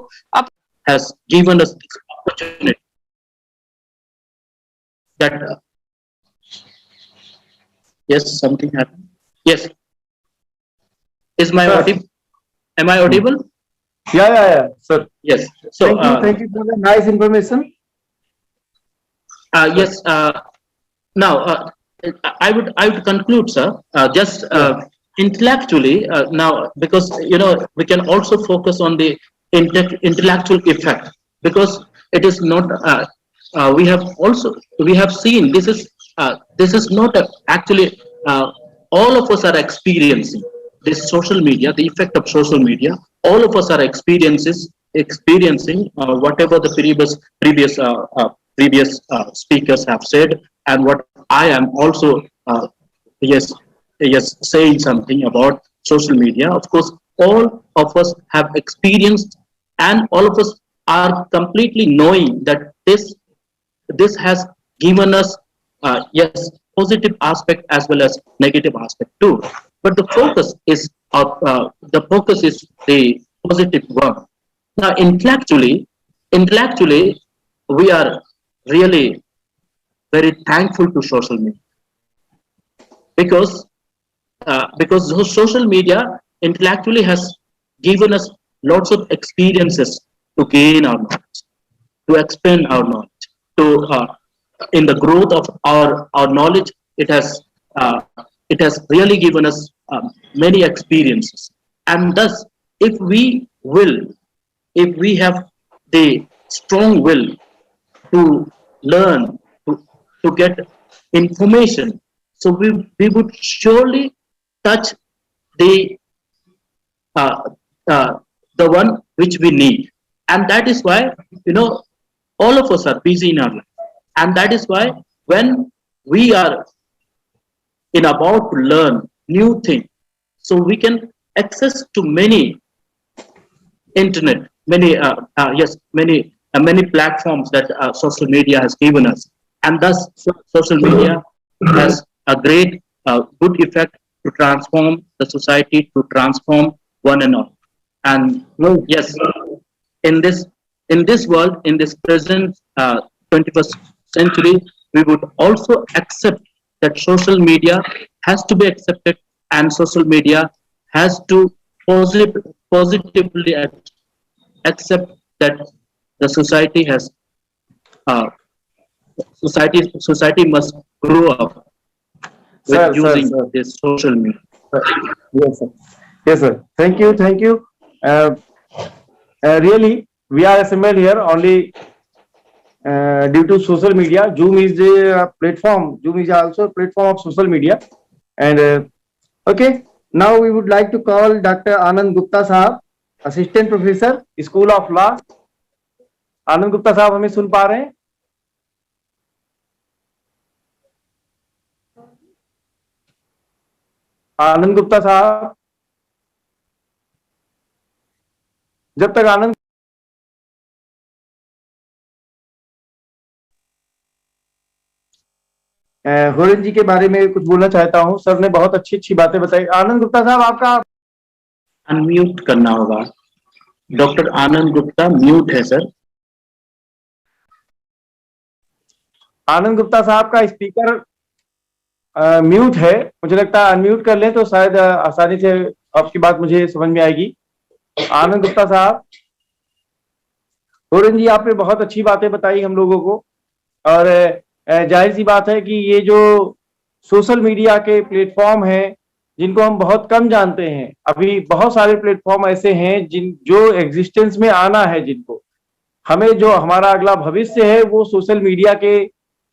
has given us this opportunity that yes, something happened. Yes, is my audible? Am I audible? Yeah, sir. Yes. So Thank you for the nice information. Yes. Now, I would conclude, sir. Just intellectually now, because we can also focus on the intellectual effect, because it is not. We have seen this is not actually all of us are experiencing this social media, the effect of social media. All of us are experiencing whatever the previous speakers have said, and what I am also yes saying something about social media. Of course, all of us have experienced, and all of us are completely knowing that this has given us yes, positive aspect as well as negative aspect too. But the focus is the positive one. Now, intellectually, we are really very thankful to social media, because social media intellectually has given us lots of experiences to gain our knowledge, to expand our knowledge, to in the growth of our knowledge. It has really given us many experiences, and thus, if we have the strong will to learn, to get information, so we would surely touch the the one which we need. And that is why all of us are busy in our life, and that is why when we are in about to learn new thing, so we can access to many internet, many platforms that social media has given us. And thus social media has a great good effect to transform the society, to transform one and all. And yes, in this world, in this present 21st century, we would also accept that social media has to be accepted, and social media has to positively accept that the society has society must grow up with using this social media. Yes, sir. Yes, sir. Thank you. Really, we are assembled here only due to social media. Zoom is the platform. Zoom is also a platform of social media. And okay, now we would like to call Dr. Anand Gupta Sahab, Assistant Professor, School of Law. आनंद गुप्ता साहब हमें सुन पा रहे हैं? आनंद गुप्ता साहब, जब तक आनंद होरेन जी के बारे में कुछ बोलना चाहता हूं। सर ने बहुत अच्छी बातें बताई। आनंद गुप्ता साहब, आपका अनम्यूट करना होगा। डॉक्टर आनंद गुप्ता म्यूट है सर। आनंद गुप्ता साहब का स्पीकर म्यूट है, मुझे लगता है अनम्यूट कर लें तो शायद आसानी से आपकी बात मुझे समझ में आएगी। आनंद गुप्ता साहब, होरेन जी आपने बहुत अच्छी बातें बताई हम लोगों को, और जाहिर सी बात है कि ये जो सोशल मीडिया के प्लेटफॉर्म हैं जिनको हम बहुत कम जानते हैं, अभी बहुत सारे प्लेटफॉर्म ऐसे हैं जो एग्जिस्टेंस में आना है, जिनको हमें जो हमारा अगला भविष्य है वो सोशल मीडिया के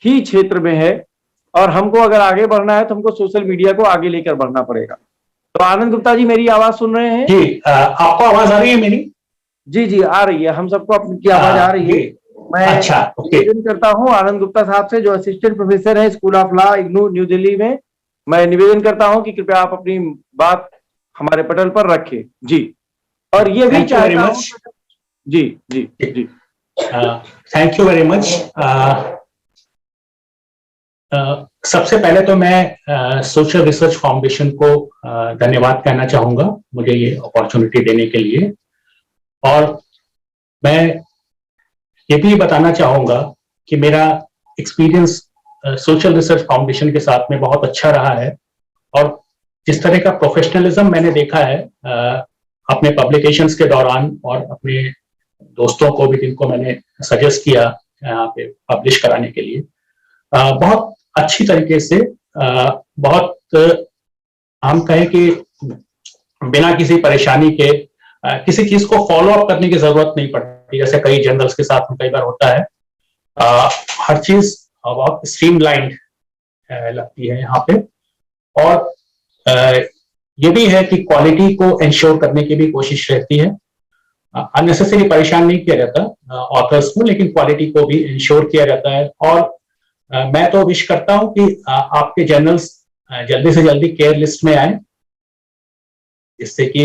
ही क्षेत्र में है, और हमको अगर आगे बढ़ना है तो हमको सोशल मीडिया को आगे लेकर बढ़ना पड़ेगा। तो आनंद गुप्ता जी मेरी आवाज सुन रहे हैं? जी, आपको आवाज आ रही है मेरी? जी आ रही है, हम सबको आपकी आवाज आ रही है। मैं निवेदन करता हूं आनंद गुप्ता साहब से, जो असिस्टेंट प्रोफेसर है school of law IGNOU new Delhi में, मैं निवेदन करता हूं कि कृपया आप अपनी बात हमारे पटल पर रखें। जी, और ये भी चाहता हूं। जी थैंक यू वेरी मच। सबसे पहले तो मैं सोशल रिसर्च फाउंडेशन को धन्यवाद कहना चाहूंगा मुझे ये अपॉर्चुनिटी देने के लिए, और मैं ये भी बताना चाहूंगा कि मेरा एक्सपीरियंस सोशल रिसर्च फाउंडेशन के साथ में बहुत अच्छा रहा है, और जिस तरह का प्रोफेशनलिज्म मैंने देखा है अपने पब्लिकेशंस के दौरान, और अपने दोस्तों को भी जिनको मैंने सजेस्ट किया यहाँ पे पब्लिश कराने के लिए, बहुत अच्छी तरीके से बहुत हम कहें कि बिना किसी परेशानी के किसी चीज को फॉलो अप करने की जरूरत नहीं पड़ती, जैसे कई जर्नल्स के साथ में कई बार होता है। हर चीज बहुत स्ट्रीमलाइंड लगती है यहाँ पे। और ये भी है कि क्वालिटी को इंश्योर करने की भी कोशिश रहती है। अननेसेसरी परेशान नहीं किया जाता ऑथर्स को, लेकिन क्वालिटी को भी इंश्योर किया जाता है। और मैं तो विश करता हूं कि आपके जर्नल्स जल्दी से जल्दी केयर लिस्ट में आए, जिससे कि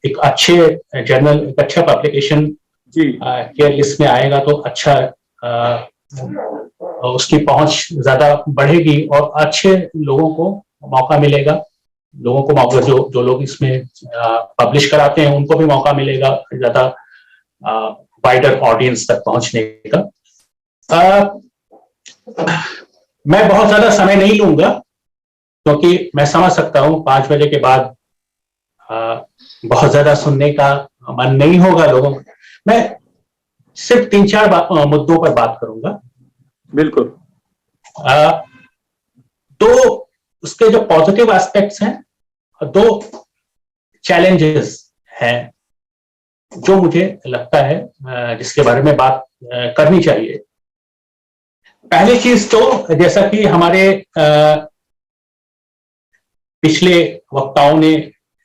एक अच्छे जर्नल, एक अच्छा पब्लिकेशन केयर लिस्ट में आएगा तो अच्छा उसकी पहुंच ज्यादा बढ़ेगी और अच्छे लोगों को मौका मिलेगा। लोगों को मौका, जो लोग इसमें पब्लिश कराते हैं उनको भी मौका मिलेगा ज्यादा वाइडर ऑडियंस तक पहुंचने का। मैं बहुत ज्यादा समय नहीं लूंगा, क्योंकि मैं समझ सकता हूं 5 बजे के बाद बहुत ज्यादा सुनने का मन नहीं होगा लोगों को। मैं सिर्फ 3-4 मुद्दों पर बात करूंगा। बिल्कुल। दो उसके जो पॉजिटिव एस्पेक्ट्स हैं, 2 चैलेंजेस हैं जो मुझे लगता है जिसके बारे में बात करनी चाहिए। पहली चीज तो जैसा कि हमारे पिछले वक्ताओं ने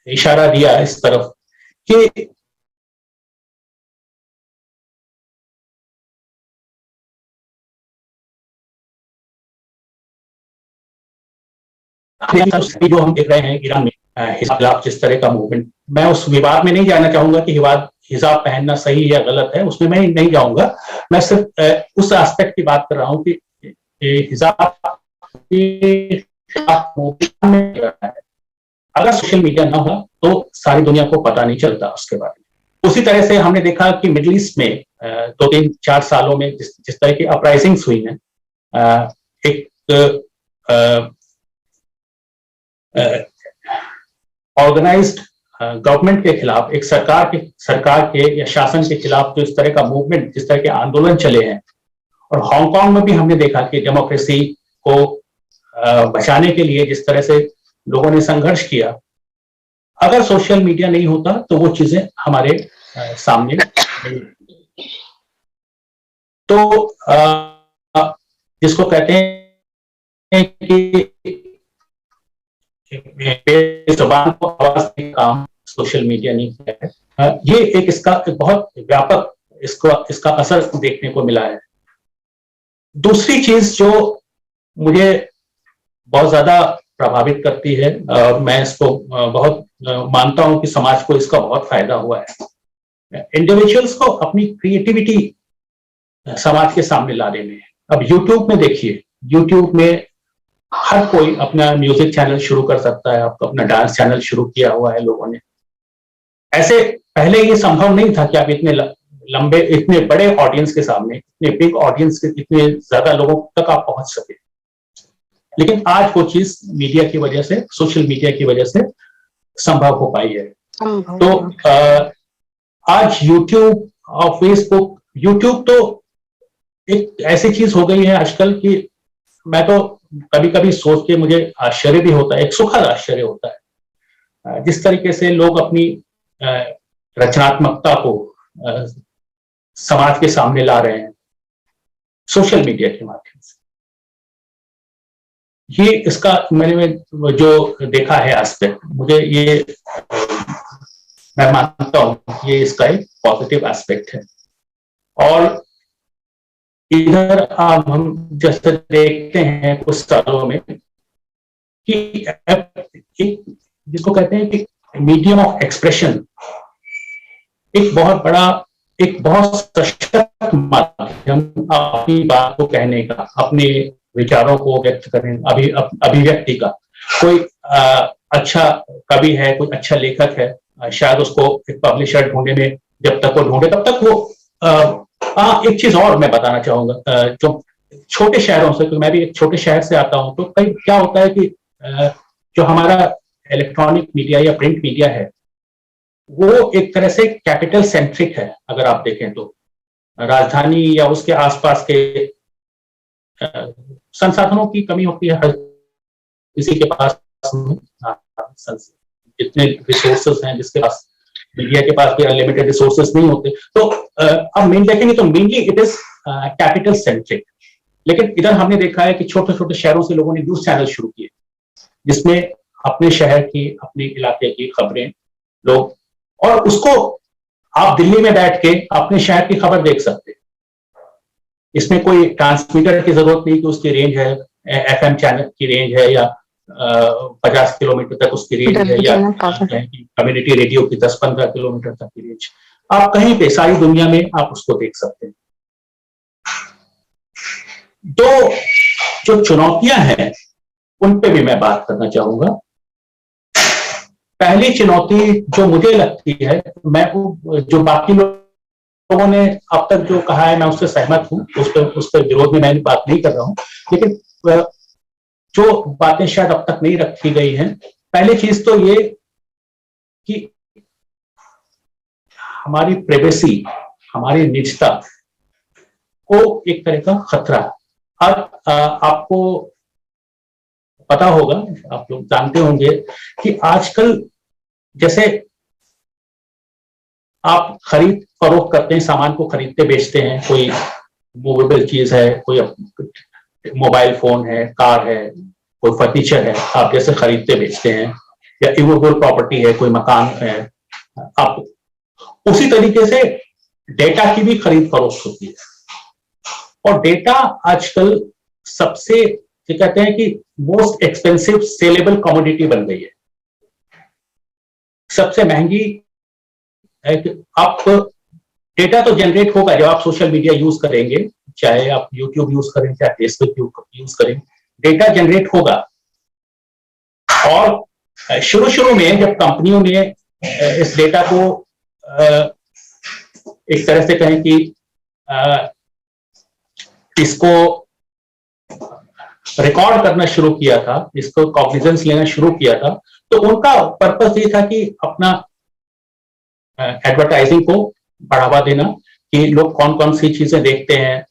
इशारा दिया इस तरफ कि जो हम देख रहे हैं ईरान में हिजाब, जिस तरह का मूवमेंट, मैं उस विवाद में नहीं जाना चाहूंगा कि हिजाब पहनना सही या गलत है, उसमें मैं नहीं जाऊंगा। मैं सिर्फ उस एस्पेक्ट की बात कर रहा हूं कि हिजाब अगर सोशल मीडिया ना हो तो सारी दुनिया को पता नहीं चलता उसके बारे में। उसी तरह से हमने देखा कि मिडिल ईस्ट में 2-3-4 सालों में जिस तरह की अपराइजिंग्स हुई हैं, एक ऑर्गेनाइज्ड गवर्नमेंट के खिलाफ, एक सरकार के या शासन के खिलाफ जो इस तरह का मूवमेंट, जिस तरह के आंदोलन चले हैं, और हांगकांग में भी हमने देखा कि डेमोक्रेसी को बचाने के लिए जिस तरह से लोगों ने संघर्ष किया, अगर सोशल मीडिया नहीं होता तो वो चीजें हमारे सामने नहीं। तो जिसको कहते हैं कि जुबान को आवाज देने का काम सोशल मीडिया नहीं किया है। ये एक इसका एक बहुत व्यापक इसका असर देखने को मिला है। दूसरी चीज जो मुझे बहुत ज्यादा प्रभावित करती है और मैं इसको बहुत मानता हूं कि समाज को इसका बहुत फायदा हुआ है, इंडिविजुअल्स को अपनी क्रिएटिविटी समाज के सामने लाने में। अब यूट्यूब में देखिए, यूट्यूब में हर कोई अपना म्यूजिक चैनल शुरू कर सकता है, आपको अपना डांस चैनल शुरू किया हुआ है लोगों ने। ऐसे पहले ये संभव नहीं था कि आप इतने लंबे, इतने बड़े ऑडियंस के सामने, इतने बिग ऑडियंस के, इतने ज्यादा लोगों तक आप पहुंच सके। लेकिन आज वो चीज मीडिया की वजह से, सोशल मीडिया की वजह से संभव हो पाई है। तो आज यूट्यूब और फेसबुक, यूट्यूब तो एक ऐसी चीज हो गई है आजकल कि मैं तो कभी कभी सोच के मुझे आश्चर्य भी होता है, एक सुखद आश्चर्य होता है, जिस तरीके से लोग अपनी रचनात्मकता को समाज के सामने ला रहे हैं सोशल मीडिया के माध्यम से। ये इसका मैंने जो देखा है एस्पेक्ट, मुझे ये मैं मानता हूं ये इसका एक पॉजिटिव एस्पेक्ट है। और इधर अब हम जैसे देखते हैं कुछ सालों में कि जिसको कहते हैं कि मीडियम ऑफ एक्सप्रेशन एक बहुत बड़ा, एक बहुत सशक्त माध्यम अपनी बात को कहने का, अपने विचारों को व्यक्त करने, अभिव्यक्ति का। कोई अच्छा कवि है, कोई अच्छा लेखक है, शायद उसको एक पब्लिशर ढूंढने में जब तक वो ढूंढे तब तक वो एक चीज और मैं बताना चाहूंगा, जो छोटे शहरों से, क्योंकि मैं भी एक छोटे शहर से आता हूं, तो कई क्या होता है कि जो हमारा इलेक्ट्रॉनिक मीडिया या प्रिंट मीडिया है वो एक तरह से कैपिटल सेंट्रिक है। अगर आप देखें तो राजधानी या उसके आसपास के संसाधनों की कमी होती है हर किसी के पास, जितने रिसोर्सेस हैं, जिसके पास, मीडिया के पास भी अनलिमिटेड रिसोर्सेस नहीं होते। तो अब मेन देखेंगे तो mainly it is capital centric, लेकिन इधर हमने देखा है कि छोटे छोटे शहरों से लोगों ने न्यूज चैनल शुरू किए जिसमें अपने शहर की, अपने इलाके की खबरें लोग, और उसको आप दिल्ली में बैठ के अपने शहर की खबर देख सकते हैं। इसमें कोई ट्रांसमीटर की जरूरत नहीं कि उसकी रेंज है एफएम चैनल की रेंज है, या 50 किलोमीटर तक उसकी रेंज है, या कम्युनिटी रेडियो की 10-15 किलोमीटर तक की रेंज। आप कहीं पे सारी दुनिया में आप उसको देख सकते हैं। तो जो चुनौतियां हैं उन पे भी मैं बात करना चाहूंगा। पहली चुनौती जो मुझे लगती है, मैं जो बाकी लोगों ने अब तक जो कहा है मैं उससे सहमत हूं, उस पर विरोध में मैं बात नहीं कर रहा हूं, लेकिन जो बातें शायद अब तक नहीं रखी गई हैं, पहली चीज तो ये कि हमारी प्राइवेसी, हमारी निजता को एक तरह का खतरा है। अब आपको पता होगा, आप लोग जानते होंगे कि आजकल जैसे आप खरीद फरोख्त करते हैं, सामान को खरीदते बेचते हैं, कोई मूवेबल चीज है, कोई मोबाइल फोन है, कार है, कोई फर्नीचर है, आप जैसे खरीदते बेचते हैं, या इमूवेबल प्रॉपर्टी है, कोई मकान है, आप उसी तरीके से डेटा की भी खरीद फरोख्त होती है। और डेटा आजकल सबसे, कहते हैं कि मोस्ट एक्सपेंसिव सेलेबल कमोडिटी बन गई है, सबसे महंगी है। कि आप डेटा तो जनरेट होगा जब आप सोशल मीडिया यूज करेंगे, चाहे आप यूट्यूब यूज करें, चाहे फेसबुक यूज करें, डेटा जनरेट होगा। और शुरू में जब कंपनियों ने इस डेटा को एक तरह से कहें कि इसको रिकॉर्ड करना शुरू किया था, इसको कॉग्निजेंस लेना शुरू किया था, तो उनका पर्पस ये था कि अपना एडवर्टाइजिंग को बढ़ावा देना, कि लोग कौन कौन सी चीजें देखते हैं,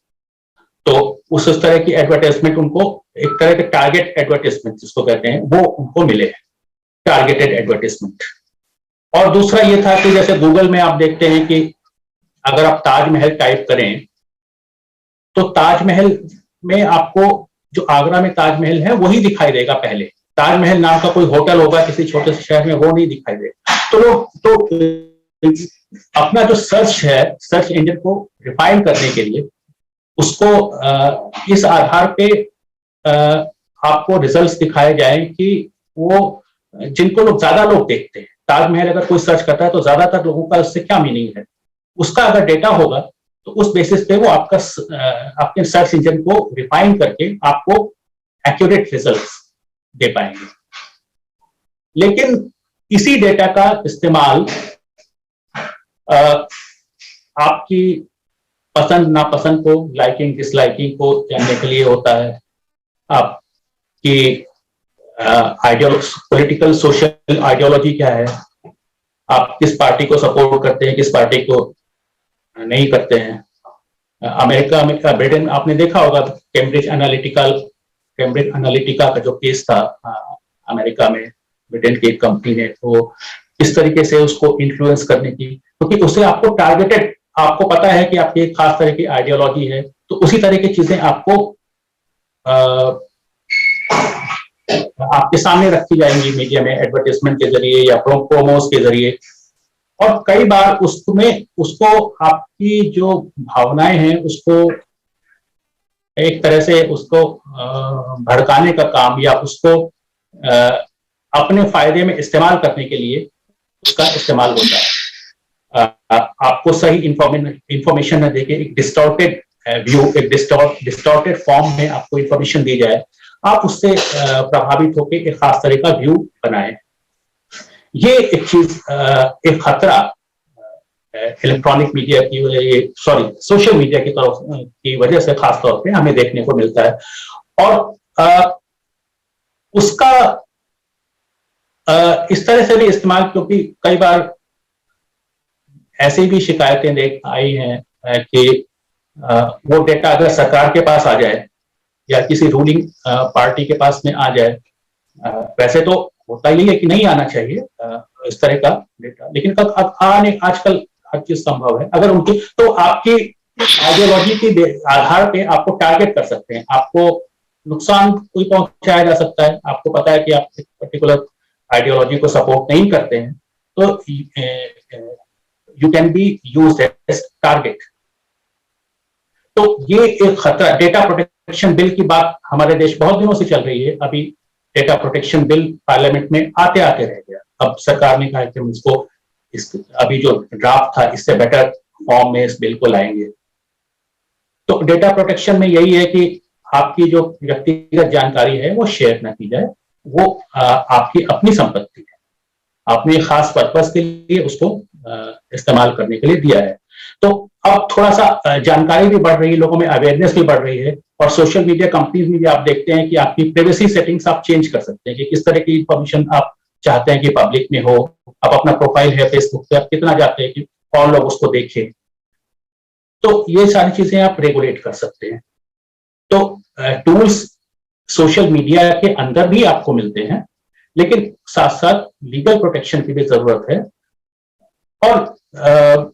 तो उस तरह की एडवर्टाइजमेंट उनको, एक तरह के टारगेट एडवर्टाइजमेंट जिसको कहते हैं, वो उनको मिले, टारगेटेड एडवर्टाइजमेंट। और दूसरा ये था कि जैसे गूगल में आप देखते हैं कि अगर आप ताजमहल टाइप करें तो ताजमहल में आपको जो आगरा में ताजमहल है वही दिखाई देगा पहले, ताजमहल नाम का कोई होटल होगा किसी छोटे से शहर में, वो नहीं दिखाई देगा। तो लोग अपना जो सर्च है, सर्च इंजन को रिफाइन करने के लिए उसको इस आधार पे आपको रिजल्ट्स दिखाए जाएं कि वो जिनको लोग ज्यादा लोग देखते हैं, ताजमहल अगर कोई सर्च करता है तो ज्यादातर लोगों का उससे क्या मीनिंग है, उसका अगर डेटा होगा तो उस बेसिस पे वो आपका अपने सर्च इंजन को रिफाइन करके आपको एक्यूरेट रिजल्ट्स दे पाएंगे। लेकिन इसी डेटा का इस्तेमाल आपकी पसंद नापसंद को, लाइकिंग डिसलाइकिंग को जानने के लिए होता है, आपकी पॉलिटिकल सोशल आइडियोलॉजी क्या है, आप किस पार्टी को सपोर्ट करते हैं, किस पार्टी को नहीं करते हैं। अमेरिका में, ब्रिटेन, आपने देखा होगा कैम्ब्रिज एनालिटिका का जो केस था अमेरिका में, ब्रिटेन की एक कंपनी ने, तो किस तरीके से उसको इन्फ्लुएंस करने की, क्योंकि उससे आपको टारगेटेड, आपको पता है कि आपकी एक खास तरह की आइडियोलॉजी है, तो उसी तरह की चीजें आपको आपके सामने रखी जाएंगी मीडिया में, एडवर्टाइजमेंट के जरिए या प्रोमोस के जरिए। और कई बार उसको आपकी जो भावनाएं हैं उसको एक तरह से उसको भड़काने का काम, या उसको अपने फायदे में इस्तेमाल करने के लिए उसका इस्तेमाल होता है। आपको सही इंफॉर्मेशन न देके एक डिस्टॉर्टेड व्यू, एक डिस्टॉर्टेड फॉर्म में आपको इंफॉर्मेशन दी जाए, आप उससे प्रभावित होकर एक खास तरह का व्यू बनाए। ये एक चीज, एक खतरा इलेक्ट्रॉनिक मीडिया की, सोशल मीडिया की तरफ की वजह से खास तौर पे हमें देखने को मिलता है। और उसका इस तरह से भी इस्तेमाल, क्योंकि कई बार ऐसी भी शिकायतें आई हैं कि वो डेटा अगर सरकार के पास आ जाए या किसी रूलिंग पार्टी के पास में आ जाए। वैसे तो होता ही है कि नहीं आना चाहिए इस तरह का डेटा, लेकिन आजकल हर चीज संभव है। अगर उनकी तो आपकी आइडियोलॉजी के आधार पे आपको टारगेट कर सकते हैं, आपको नुकसान कोई पहुंचाया जा सकता है, आपको पता है कि आप एक पर्टिकुलर आइडियोलॉजी को सपोर्ट नहीं करते हैं, तो you can be used as target. तो ये एक खतरा, डेटा प्रोटेक्शन बिल की बात हमारे देश बहुत दिनों से चल रही है, अभी डेटा प्रोटेक्शन बिल पार्लियामेंट में आते आते रह गया। अब सरकार ने कहा कि हम इसको अभी जो ड्राफ्ट था इससे बेटर फॉर्म में इस बिल को लाएंगे। तो डेटा प्रोटेक्शन में यही है कि आपकी जो व्यक्तिगत जानकारी है वो शेयर ना की जाए, वो आपकी अपनी संपत्ति है, आपने खास पर्पस के लिए उसको इस्तेमाल करने के लिए दिया है। तो अब थोड़ा सा जानकारी भी बढ़ रही है, लोगों में अवेयरनेस भी बढ़ रही है, और सोशल मीडिया कंपनीज में भी आप देखते हैं कि आपकी प्राइवेसी सेटिंग्स आप चेंज कर सकते हैं कि किस तरह की इंफॉर्मेशन आप चाहते हैं कि पब्लिक में हो। आप अपना प्रोफाइल है फेसबुक पे, आप कितना चाहते हैं कि और लोग उसको देखें, तो ये सारी चीजें आप रेगुलेट कर सकते हैं। तो टूल्स सोशल मीडिया के अंदर भी आपको मिलते हैं, लेकिन साथ साथ लीगल प्रोटेक्शन की भी जरूरत है। और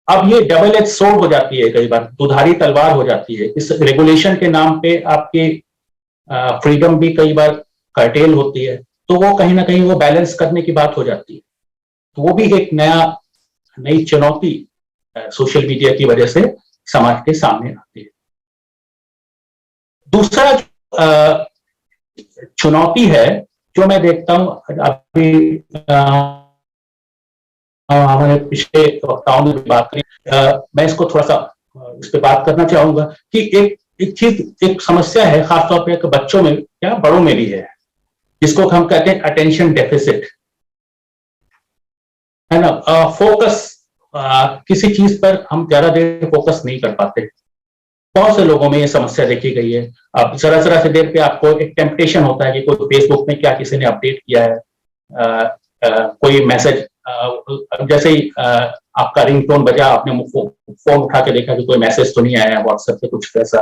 अब ये डबल एज सोर्ड हो जाती है, कई बार दुधारी तलवार हो जाती है। इस रेगुलेशन के नाम पे आपकी फ्रीडम भी कई बार कर्टेल होती है, तो वो कहीं ना कहीं वो बैलेंस करने की बात हो जाती है। तो वो भी एक नई चुनौती सोशल मीडिया की वजह से समाज के सामने आती है। दूसरा चुनौती है जो मैं देखता हूं, अभी हमारे पिछले वक्ताओं ने भी बात करी, मैं इसको थोड़ा सा इस पे बात करना चाहूंगा कि एक समस्या है खासतौर पे बच्चों में, क्या बड़ों में भी है, जिसको हम कहते हैं अटेंशन डेफिसिट, है ना। फोकस, किसी चीज पर हम ज्यादा देर फोकस नहीं कर पाते। बहुत से लोगों में ये समस्या देखी गई है। अब जरा जरा से देर पे आपको एक टेम्पटेशन होता है कि कोई फेसबुक में क्या किसी ने अपडेट किया है, कोई मैसेज, जैसे ही आपका रिंगटोन बजा, आपने फोन उठा के देखा कि कोई मैसेज तो नहीं आया व्हाट्सएप पे, कुछ ऐसा।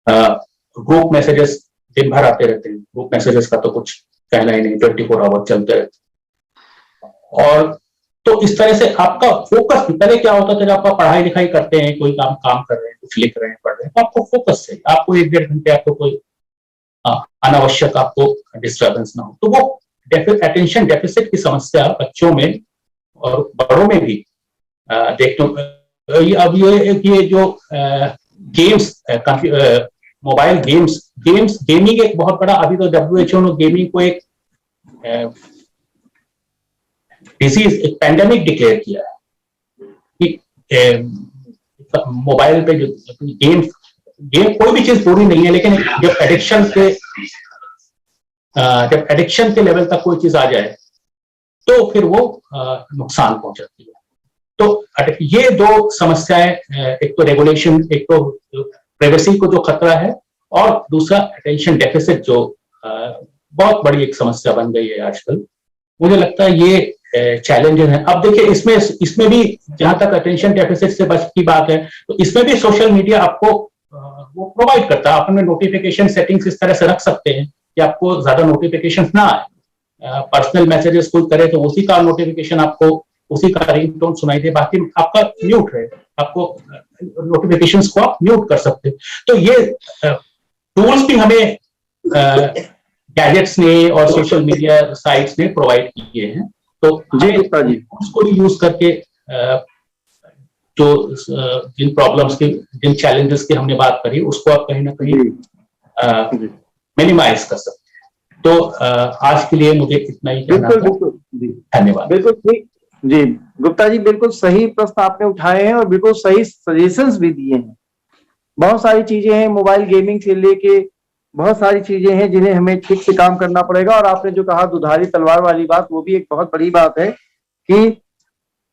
ग्रुप मैसेजेस दिन भर आते रहते हैं, ग्रुप मैसेजेस का तो कुछ कहना ही नहीं, 24 आवर चलते रहते। और तो इस तरह से आपका फोकस, पहले क्या होता था जब आप पढ़ाई लिखाई करते हैं, कोई काम कर रहे हैं, कुछ लिख रहे हैं, पढ़ रहे हैं, तो आपको फोकस चाहिए, आपको 1-1.5 घंटे आपको कोई अनावश्यक आपको डिस्टर्बेंस ना हो। तो वो अटेंशन डेफिसिट की समस्या बच्चों में और बड़ों में भी देखते। अब ये जो गेम्स, मोबाइल गेमिंग एक बहुत बड़ा, अभी तो WHO ने गेमिंग को एक डिजीज, एक पैंडेमिक डिक्लेयर किया है कि मोबाइल पे जो गेम कोई भी चीज बुरी नहीं है, लेकिन जब एडिक्शन के लेवल तक कोई चीज आ जाए तो फिर वो नुकसान पहुंचाती है। तो ये दो समस्याएं, एक तो रेगुलेशन, एक तो प्राइवेसी को जो खतरा है, और दूसरा अटेंशन डेफिसिट जो बहुत बड़ी एक समस्या बन गई है आजकल। मुझे लगता है ये चैलेंजेस है। अब देखिए इसमें भी जहां तक अटेंशन डेफिसिट से बच की बात है, तो इसमें भी सोशल मीडिया आपको वो प्रोवाइड करता है। अपने नोटिफिकेशन सेटिंग्स इस तरह से रख सकते हैं कि आपको ज्यादा नोटिफिकेशन ना आए। पर्सनल मैसेजेस कोई करे तो उसी का नोटिफिकेशन आपको, उसी का रिंगटोन सुनाई दे, बाकी आपका म्यूट रहे, आपको नोटिफिकेशंस को आप म्यूट कर सकते हैं। तो ये टूल्स भी हमें गैजेट्स ने और सोशल मीडिया साइट्स ने प्रोवाइड किए हैं। तो उसको भी यूज करके जो जिन प्रॉब्लम्स की, जिन चैलेंजेस की हमने बात करी, उसको आप कहीं ना कहीं मिनिमाइज कर सकते हैं। तो आज के लिए मुझे इतना ही कहना था। धन्यवाद। बिल्कुल ठीक जी, गुप्ता जी बिल्कुल सही प्रश्न आपने उठाए हैं और बिल्कुल सही सजेशंस भी दिए हैं। बहुत सारी चीजें हैं, मोबाइल गेमिंग से लेके बहुत सारी चीजें हैं जिन्हें हमें ठीक से काम करना पड़ेगा। और आपने जो कहा दुधारी तलवार वाली बात, वो भी एक बहुत बड़ी बात है कि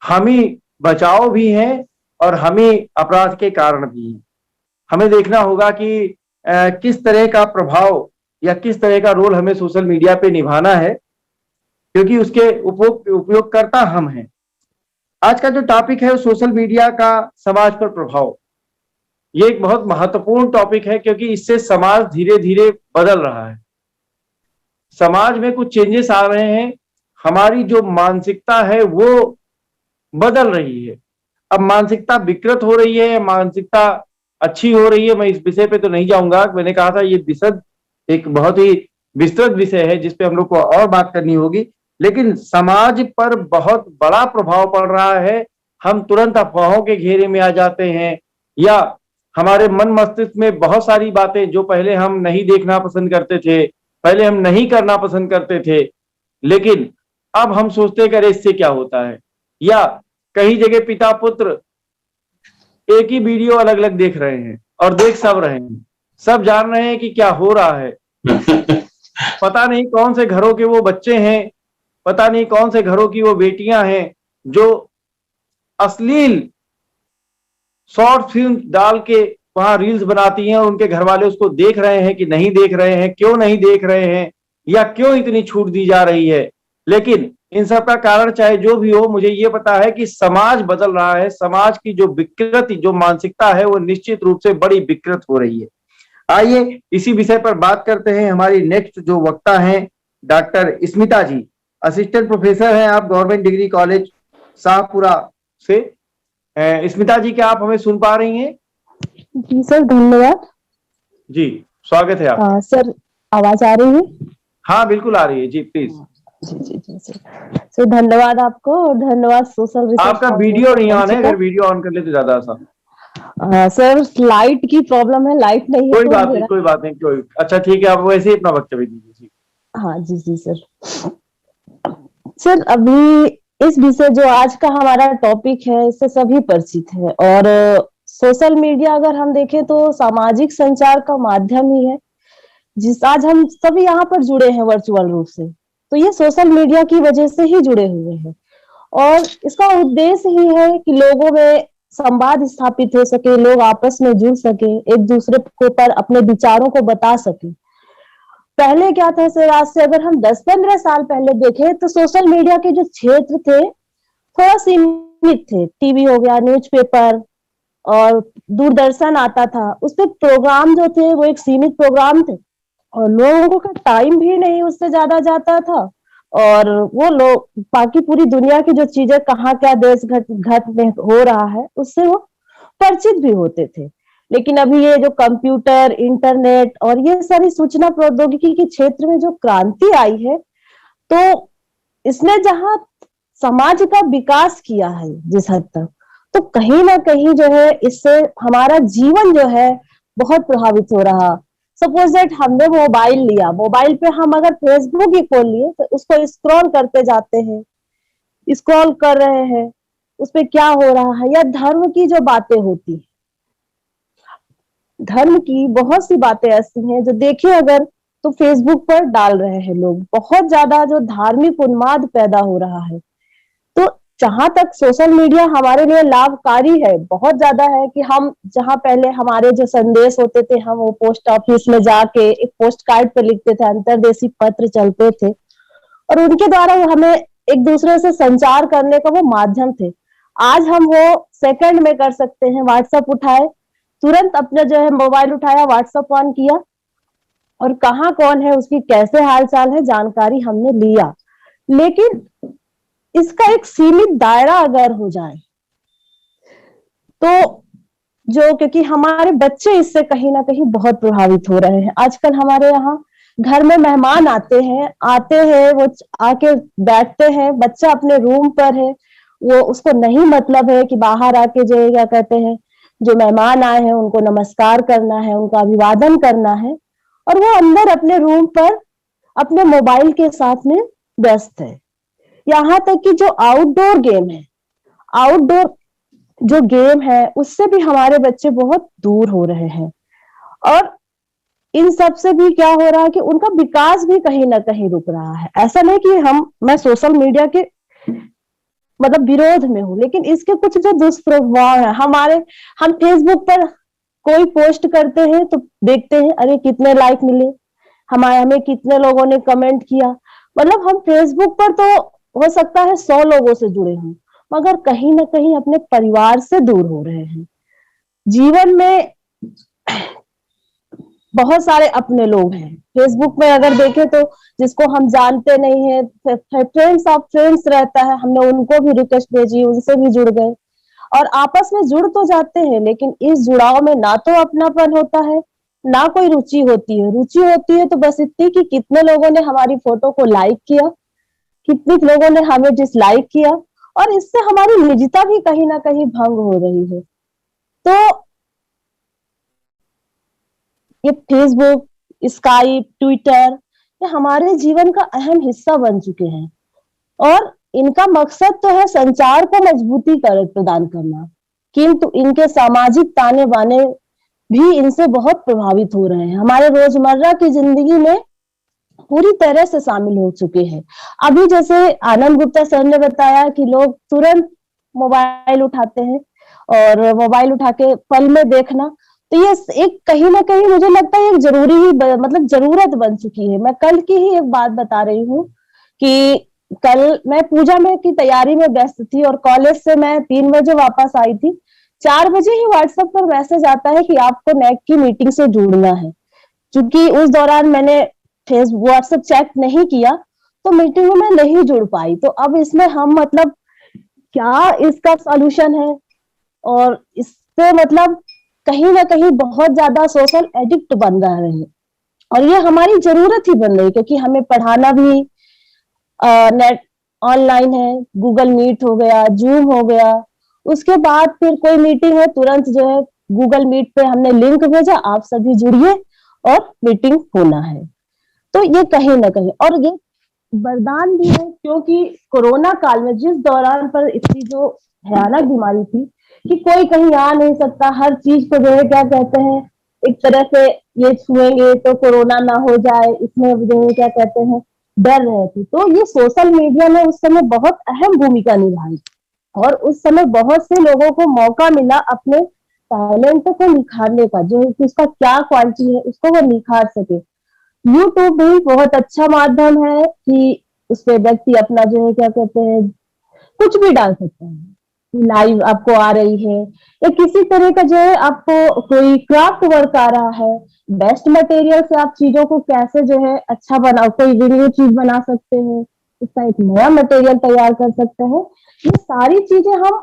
हम ही बचाव भी हैं और हम ही अपराध के कारण भी हैं। हमें देखना होगा कि किस तरह का प्रभाव या किस तरह का रोल हमें सोशल मीडिया पे निभाना है, क्योंकि उसके उपयोगकर्ता हम हैं। आज का जो टॉपिक है वो सोशल मीडिया का समाज पर प्रभाव। ये एक बहुत महत्वपूर्ण टॉपिक है, क्योंकि इससे समाज धीरे धीरे बदल रहा है। समाज में कुछ चेंजेस आ रहे हैं, हमारी जो मानसिकता है वो बदल रही है। अब मानसिकता विकृत हो रही है, मानसिकता अच्छी हो रही है, मैं इस विषय पे तो नहीं जाऊंगा। मैंने कहा था ये विशद एक बहुत ही विस्तृत विषय है जिसपे हम लोग को और बात करनी होगी, लेकिन समाज पर बहुत बड़ा प्रभाव पड़ रहा है। हम तुरंत अफवाहों के घेरे में आ जाते हैं, या हमारे मन मस्तिष्क में बहुत सारी बातें जो पहले हम नहीं देखना पसंद करते थे, पहले हम नहीं करना पसंद करते थे, लेकिन अब हम सोचते हैं इससे क्या होता है। या कई जगह पिता पुत्र एक ही वीडियो अलग अलग देख रहे हैं और देख सब रहे हैं, सब जान रहे हैं कि क्या हो रहा है। पता नहीं कौन से घरों के वो बच्चे हैं, पता नहीं कौन से घरों की वो बेटियां हैं जो अश्लील शॉर्ट फिल्म डाल के वहां रील्स बनाती हैं, और उनके घर वाले उसको देख रहे हैं कि नहीं देख रहे हैं, क्यों नहीं देख रहे हैं, या क्यों इतनी छूट दी जा रही है। लेकिन इन सब का कारण चाहे जो भी हो, मुझे ये पता है कि समाज बदल रहा है। समाज की जो विकृति, जो मानसिकता है, वो निश्चित रूप से बड़ी विकृत हो रही है। आइए इसी विषय पर बात करते हैं। हमारी नेक्स्ट जो वक्ता हैं डॉक्टर स्मिता जी, असिस्टेंट प्रोफेसर हैं आप गवर्नमेंट डिग्री कॉलेज शाहपुरा से। स्मिता जी, क्या आप हमें सुन पा रही हैं? जी सर, धन्यवाद। जी, स्वागत है आप। सर, आवाज आ रही है? हाँ बिल्कुल आ रही है जी, please. Ji ji ji sir, धन्यवाद आपको, और धन्यवाद सोशल रिसर्च। आपका वीडियो नहीं ऑन है, अगर वीडियो ऑन कर ले तो ज्यादा आसान। सर, लाइट की प्रॉब्लम है, लाइट नहीं है। कोई बात नहीं, कोई बात नहीं, कोई अच्छा ठीक है, आप वैसे ही अपना वक्तव्य दीजिए। हाँ जी जी सर। सर, अभी इस विषय जो आज का हमारा टॉपिक है, इससे सभी परिचित है, और सोशल मीडिया अगर हम देखें तो सामाजिक संचार का माध्यम ही है, जिस आज हम सभी यहाँ पर जुड़े हैं वर्चुअल रूप से, तो ये सोशल मीडिया की वजह से ही जुड़े हुए हैं। और इसका उद्देश्य ही है कि लोगों में संवाद स्थापित हो सके, लोग आपस में जुड़ सके, एक दूसरे को पर अपने विचारों को बता सके। पहले क्या था सर, आज से अगर हम 10-15 साल पहले देखें तो सोशल मीडिया के जो क्षेत्र थे थोड़ा सीमित थे। टीवी हो गया, न्यूज़पेपर और दूरदर्शन आता था, उस पे प्रोग्राम जो थे वो एक सीमित प्रोग्राम थे, और लोगों का टाइम भी नहीं उससे ज्यादा जाता था, और वो लोग बाकी पूरी दुनिया की जो चीजें कहाँ क्या देश घट में हो रहा है उससे वो परिचित भी होते थे। लेकिन अभी ये जो कंप्यूटर, इंटरनेट और ये सारी सूचना प्रौद्योगिकी के क्षेत्र में जो क्रांति आई है, तो इसने जहाँ समाज का विकास किया है जिस हद तक, तो कहीं ना कहीं जो है इससे हमारा जीवन जो है बहुत प्रभावित हो रहा। सपोज दैट हमने मोबाइल लिया, मोबाइल पे हम अगर फेसबुक ही खोल लिए तो उसको स्क्रॉल करते जाते हैं, स्क्रॉल कर रहे हैं, उस पे क्या हो रहा है, या धर्म की जो बातें होती है, धर्म की बहुत सी बातें ऐसी हैं जो देखें अगर तो फेसबुक पर डाल रहे हैं लोग, बहुत ज्यादा जो धार्मिक उन्माद पैदा हो रहा है। तो जहां तक सोशल मीडिया हमारे लिए लाभकारी है, बहुत ज्यादा है, कि हम जहां पहले हमारे जो संदेश होते थे, हम वो पोस्ट ऑफिस में जाके एक पोस्ट कार्ड पे लिखते थे, अंतरदेशी पत्र चलते थे, और उनके द्वारा वो हमें एक दूसरे से संचार करने का वो माध्यम थे। आज हम वो सेकंड में कर सकते हैं, व्हाट्सएप उठाए, तुरंत अपना जो है मोबाइल उठाया, व्हाट्सएप ऑन किया, और कहाँ कौन है, उसकी कैसे हाल चाल है, जानकारी हमने लिया। लेकिन इसका एक सीमित दायरा अगर हो जाए तो जो, क्योंकि हमारे बच्चे इससे कहीं ना कहीं बहुत प्रभावित हो रहे हैं। आजकल हमारे यहाँ घर में मेहमान आते हैं, वो आके बैठते हैं, बच्चा अपने रूम पर है, वो उसको नहीं मतलब है कि बाहर आके जो क्या कहते हैं, जो मेहमान आए हैं उनको नमस्कार करना है, उनका अभिवादन करना है, और वो अंदर अपने रूम पर अपने मोबाइल के साथ में व्यस्त है। यहाँ तक कि जो आउटडोर गेम है, आउटडोर जो गेम है, उससे भी हमारे बच्चे बहुत दूर हो रहे हैं। और इन सब से भी क्या हो रहा है कि उनका विकास भी कहीं ना कहीं रुक रहा है। ऐसा नहीं कि मैं सोशल मीडिया के मतलब विरोध में हूँ, लेकिन इसके कुछ जो दुष्प्रभाव है, हम फेसबुक पर कोई पोस्ट करते हैं तो देखते हैं अरे कितने लाइक मिले, हमें कितने लोगों ने कमेंट किया। मतलब हम फेसबुक पर तो हो सकता है 100 लोगों से जुड़े हों, मगर कहीं ना कहीं अपने परिवार से दूर हो रहे हैं। जीवन में बहुत सारे अपने लोग हैं फेसबुक में, अगर देखें तो जिसको हम जानते नहीं है, फ्रेंड्स ऑफ फ्रेंड्स रहता है, हमने उनको भी रिक्वेस्ट भेजी, उनसे भी जुड़ गए और आपस में जुड़ तो जाते हैं, लेकिन इस जुड़ाव में ना तो अपनापन होता है, ना कोई रुचि होती है। रुचि होती है तो बस इतनी कि कितने लोगों ने हमारी फोटो को लाइक किया, कितने लोगों ने हमें डिसलाइक किया, और इससे हमारी निजता भी कहीं ना कहीं भंग हो रही है। तो ये फेसबुक, स्काइप, ट्विटर, ये हमारे जीवन का अहम हिस्सा बन चुके हैं और इनका मकसद तो है संचार को मजबूती प्रदान करना, किंतु इनके सामाजिक ताने बाने भी इनसे बहुत प्रभावित हो रहे हैं, हमारे रोजमर्रा की जिंदगी में पूरी तरह से शामिल हो चुके हैं। अभी जैसे आनंद गुप्ता सर ने बताया कि लोग तुरंत मोबाइल उठाते हैं और मोबाइल उठा के पल में देखना, तो ये एक कहीं ना कहीं मुझे लगता है एक जरूरी ही मतलब जरूरत बन चुकी है। मैं कल की ही एक बात बता रही हूँ कि कल मैं पूजा में की तैयारी में व्यस्त थी और कॉलेज से मैं 3 बजे वापस आई थी। 4 बजे ही व्हाट्सएप पर मैसेज आता है कि आपको नेक की मीटिंग से जुड़ना है। क्योंकि उस दौरान मैंने फेसबुक व्हाट्सएप चेक नहीं किया तो मीटिंग में मैं नहीं जुड़ पाई। तो अब इसमें हम मतलब क्या इसका सॉल्यूशन है, और इससे मतलब कहीं ना कहीं बहुत ज्यादा सोशल एडिक्ट बन रहे हैं और ये हमारी जरूरत ही बन रही है, क्योंकि हमें पढ़ाना भी नेट ऑनलाइन है, गूगल मीट हो गया, जूम हो गया, उसके बाद फिर कोई मीटिंग है तुरंत जो है गूगल मीट पे हमने लिंक भेजा, आप सभी जुड़िए और मीटिंग होना है। तो ये कहीं ना कहीं, और ये वरदान भी है क्योंकि कोरोना काल में जिस दौरान पर इतनी जो भयानक बीमारी थी कि कोई कहीं आ नहीं सकता, हर चीज को जो है क्या कहते हैं एक तरह से ये छुएंगे तो कोरोना ना हो जाए, इसमें जो है क्या कहते हैं डर रहे थे। तो ये सोशल मीडिया ने उस समय बहुत अहम भूमिका निभाई और उस समय बहुत से लोगों को मौका मिला अपने टैलेंट को निखारने का, जो उसका क्या क्वालिटी है उसको वो निखार सके। यूट्यूब भी बहुत अच्छा माध्यम है कि उसपे व्यक्ति अपना जो है क्या कहते हैं कुछ भी डाल सकता है, लाइव आपको आ रही है या किसी तरह का जो है आपको कोई क्राफ्ट वर्क आ रहा है, बेस्ट मटेरियल से आप चीजों को कैसे जो है अच्छा बना, कोई वीडियो चीज बना सकते हैं, इसका एक नया मटेरियल तैयार कर सकते हैं। ये सारी चीजें हम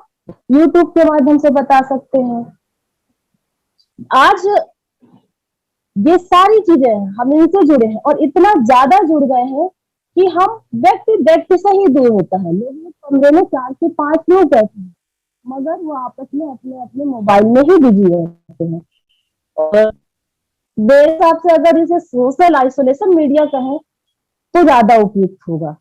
यूट्यूब के माध्यम से बता सकते हैं। आज ये सारी चीजें हम इनसे जुड़े हैं और इतना ज्यादा जुड़ गए हैं कि हम व्यक्ति से ही दूर होता है। लोग कमरे में 4 से 5 लोग बैठे हैं मगर वो आपस में अपने अपने मोबाइल में ही बिजी रहते हैं। और मेरे हिसाब से अगर इसे सोशल आइसोलेशन मीडिया कहें तो ज्यादा उपयुक्त होगा।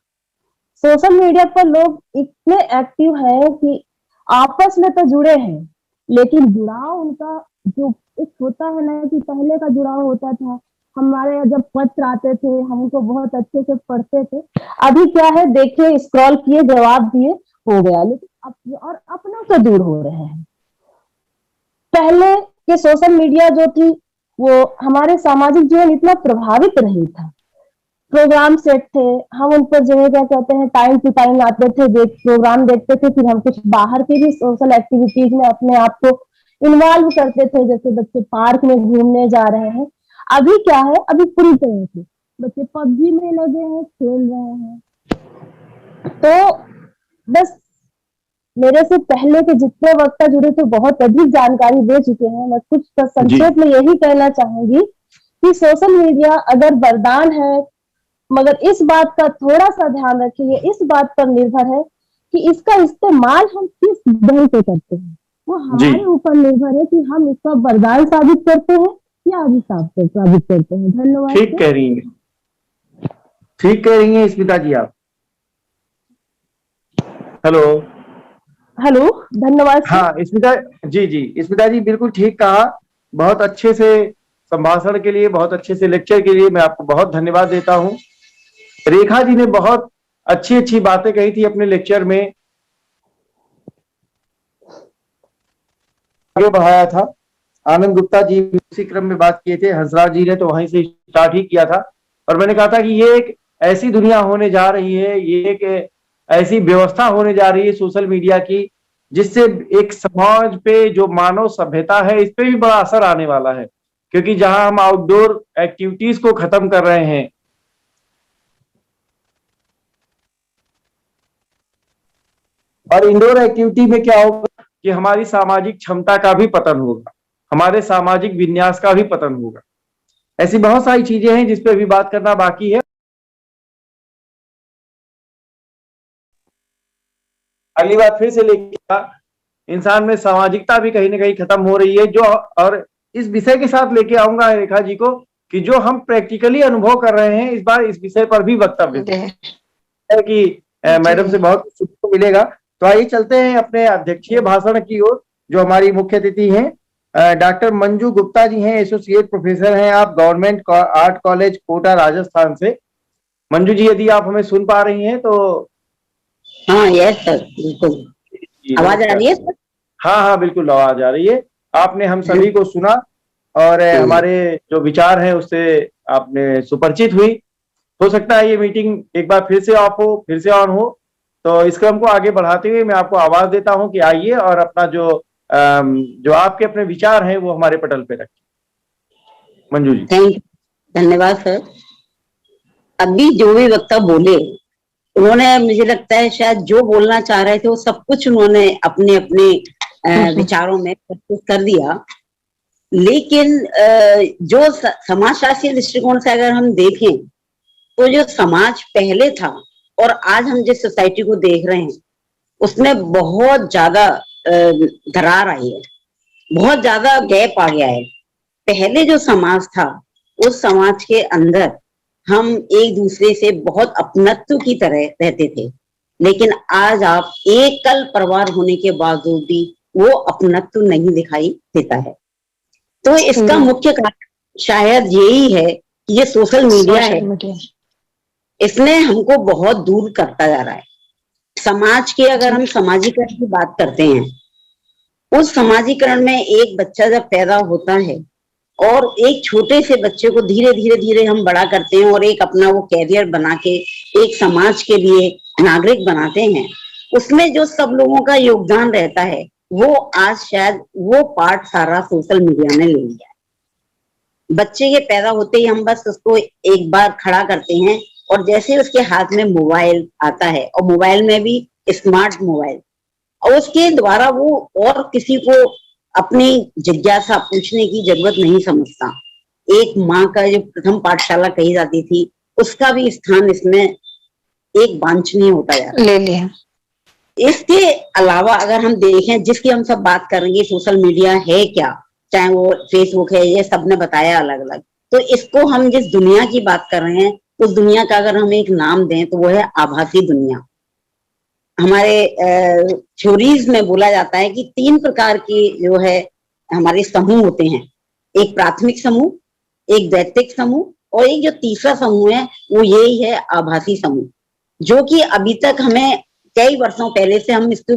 सोशल मीडिया पर लोग इतने एक्टिव हैं कि आपस में तो जुड़े हैं लेकिन जुड़ाव उनका जो एक होता है ना कि पहले का जुड़ाव होता था, हमारे यहाँ जब पत्र आते थे हम उनको बहुत अच्छे से पढ़ते थे, अभी क्या है देखिए स्क्रॉल किए जवाब दिए हो गया, लेकिन और अपनों से दूर हो रहे हैं। पहले के सोशल मीडिया जो थी वो हमारे सामाजिक जीवन इतना प्रभावित नहीं था, प्रोग्राम सेट थे, हम उन पर जो है क्या कहते हैं टाइम टू टाइम आते थे, प्रोग्राम देखते थे, फिर हम कुछ बाहर की भी सोशल एक्टिविटीज में अपने आप को इन्वॉल्व करते थे, जैसे बच्चे पार्क में घूमने जा रहे हैं। अभी क्या है, अभी पूरी तरह से बच्चे पबजी में लगे हैं, खेल रहे हैं। तो बस मेरे से पहले के जितने वक्ता जुड़े थे बहुत अधिक जानकारी दे चुके हैं, मैं कुछ संक्षेप में यही कहना चाहूंगी कि सोशल मीडिया अगर वरदान है मगर इस बात का थोड़ा सा ध्यान रखिए, इस बात पर निर्भर है कि इसका इस्तेमाल हम किस ढंग से करते हैं, वो हमारे ऊपर निर्भर है कि हम इसका वरदान साबित करते हैं या अभिशाप साबित करते हैं। धन्यवाद। ठीक कह रही हैं, ठीक कह रही हैं स्मिता जी आप। हेलो हेलो, धन्यवाद। हाँ स्मिता जी स्मिता जी बिल्कुल ठीक कहा। बहुत अच्छे से संभाषण के लिए, बहुत अच्छे से लेक्चर के लिए मैं आपको बहुत धन्यवाद देता हूं। रेखा जी ने बहुत अच्छी अच्छी बातें कही थी अपने लेक्चर में, आगे बढ़ाया था। आनंद गुप्ता जी उसी क्रम में बात किए थे, हंसराज जी ने तो वहीं से स्टार्ट ही किया था और मैंने कहा था कि ये एक ऐसी दुनिया होने जा रही है, ये एक ऐसी व्यवस्था होने जा रही है सोशल मीडिया की जिससे एक समाज पे जो मानव सभ्यता है इस पे भी बड़ा असर आने वाला है, क्योंकि जहां हम आउटडोर एक्टिविटीज को खत्म कर रहे हैं, और इंडोर एक्टिविटी में क्या होगा कि हमारी सामाजिक क्षमता का भी पतन होगा, हमारे सामाजिक विन्यास का भी पतन होगा। ऐसी बहुत सारी चीजें हैं जिस पे अभी बात करना बाकी है। अगली बात फिर से लेके इंसान में सामाजिकता भी कहीं ना कहीं खत्म हो रही है, जो और इस विषय के साथ लेके आऊंगा रेखा जी को कि जो हम प्रैक्टिकली अनुभव कर रहे हैं, इस बार इस विषय पर भी वक्तव्य है कि मैडम से बहुत कुछ सीखने को मिलेगा। तो आइए चलते हैं अपने अध्यक्षीय भाषण की ओर। जो हमारी मुख्य अतिथि हैं डॉक्टर मंजू गुप्ता जी हैं, एसोसिएट प्रोफेसर हैं आप government art college Kota Rajasthan से। मंजू जी यदि आप हमें सुन पा रही हैं तो। हाँ यस सर, बिल्कुल आवाज आ रही है सर? हाँ हाँ बिल्कुल आवाज आ रही है। आपने हम सभी को सुना और हमारे जो विचार हैं उससे आपने सुपरिचित हुई। हो सकता है ये मीटिंग एक बार फिर से ऑफ हो, फिर से ऑन हो, तो इस क्रम को आगे बढ़ाते हुए मैं आपको आवाज देता हूं कि आइए और अपना जो आपके अपने विचार हैं वो हमारे पटल पे रखें। मंजू जी। थैंक यू, धन्यवाद सर। अभी जो भी वक्ता बोले उन्होंने, मुझे लगता है शायद जो बोलना चाह रहे थे वो सब कुछ उन्होंने अपने अपने विचारों में प्रस्तुत कर दिया। लेकिन जो समाजशास्त्रीय दृष्टिकोण से अगर हम देखें तो जो समाज पहले था और आज हम जिस सोसाइटी को देख रहे हैं उसमें बहुत ज्यादा दरार आई है, बहुत ज्यादा गैप आ गया है। पहले जो समाज था उस समाज के अंदर हम एक दूसरे से बहुत अपनत्व की तरह रहते थे, लेकिन आज आप एकल परिवार होने के बावजूद भी वो अपनत्व नहीं दिखाई देता है। तो इसका मुख्य कारण शायद यही है कि ये सोशल मीडिया है, इसने हमको बहुत दूर करता जा रहा है। समाज के अगर हम समाजीकरण की बात करते हैं, उस समाजीकरण में एक बच्चा जब पैदा होता है और एक छोटे से बच्चे को धीरे धीरे धीरे हम बड़ा करते हैं और एक अपना वो कैरियर बना के एक समाज के लिए नागरिक बनाते हैं, उसमें जो सब लोगों का योगदान रहता है वो आज शायद वो पार्ट सारा सोशल मीडिया ने ले लिया है। बच्चे के पैदा होते ही हम बस उसको एक बार खड़ा करते हैं और जैसे उसके हाथ में मोबाइल आता है, और मोबाइल में भी स्मार्ट मोबाइल, और उसके द्वारा वो और किसी को अपनी जिज्ञासा पूछने की जरूरत नहीं समझता। एक माँ का जो प्रथम पाठशाला कही जाती थी उसका भी स्थान इसमें एक वांछनीय होता जा रहा है। ले लिया। इसके अलावा अगर हम देखें, जिसकी हम सब बात करेंगे, सोशल मीडिया है क्या, चाहे वो फेसबुक है, ये सबने बताया अलग अलग। तो इसको हम जिस दुनिया की बात कर रहे हैं उस दुनिया का अगर हम एक नाम दें तो वो है आभासी दुनिया। हमारे थ्योरीज में बोला जाता है कि 3 प्रकार की जो है हमारे समूह होते हैं, एक प्राथमिक समूह, एक द्वैतिक समूह और एक जो तीसरा समूह है वो यही है आभासी समूह, जो कि अभी तक हमें कई वर्षों पहले से हम इसको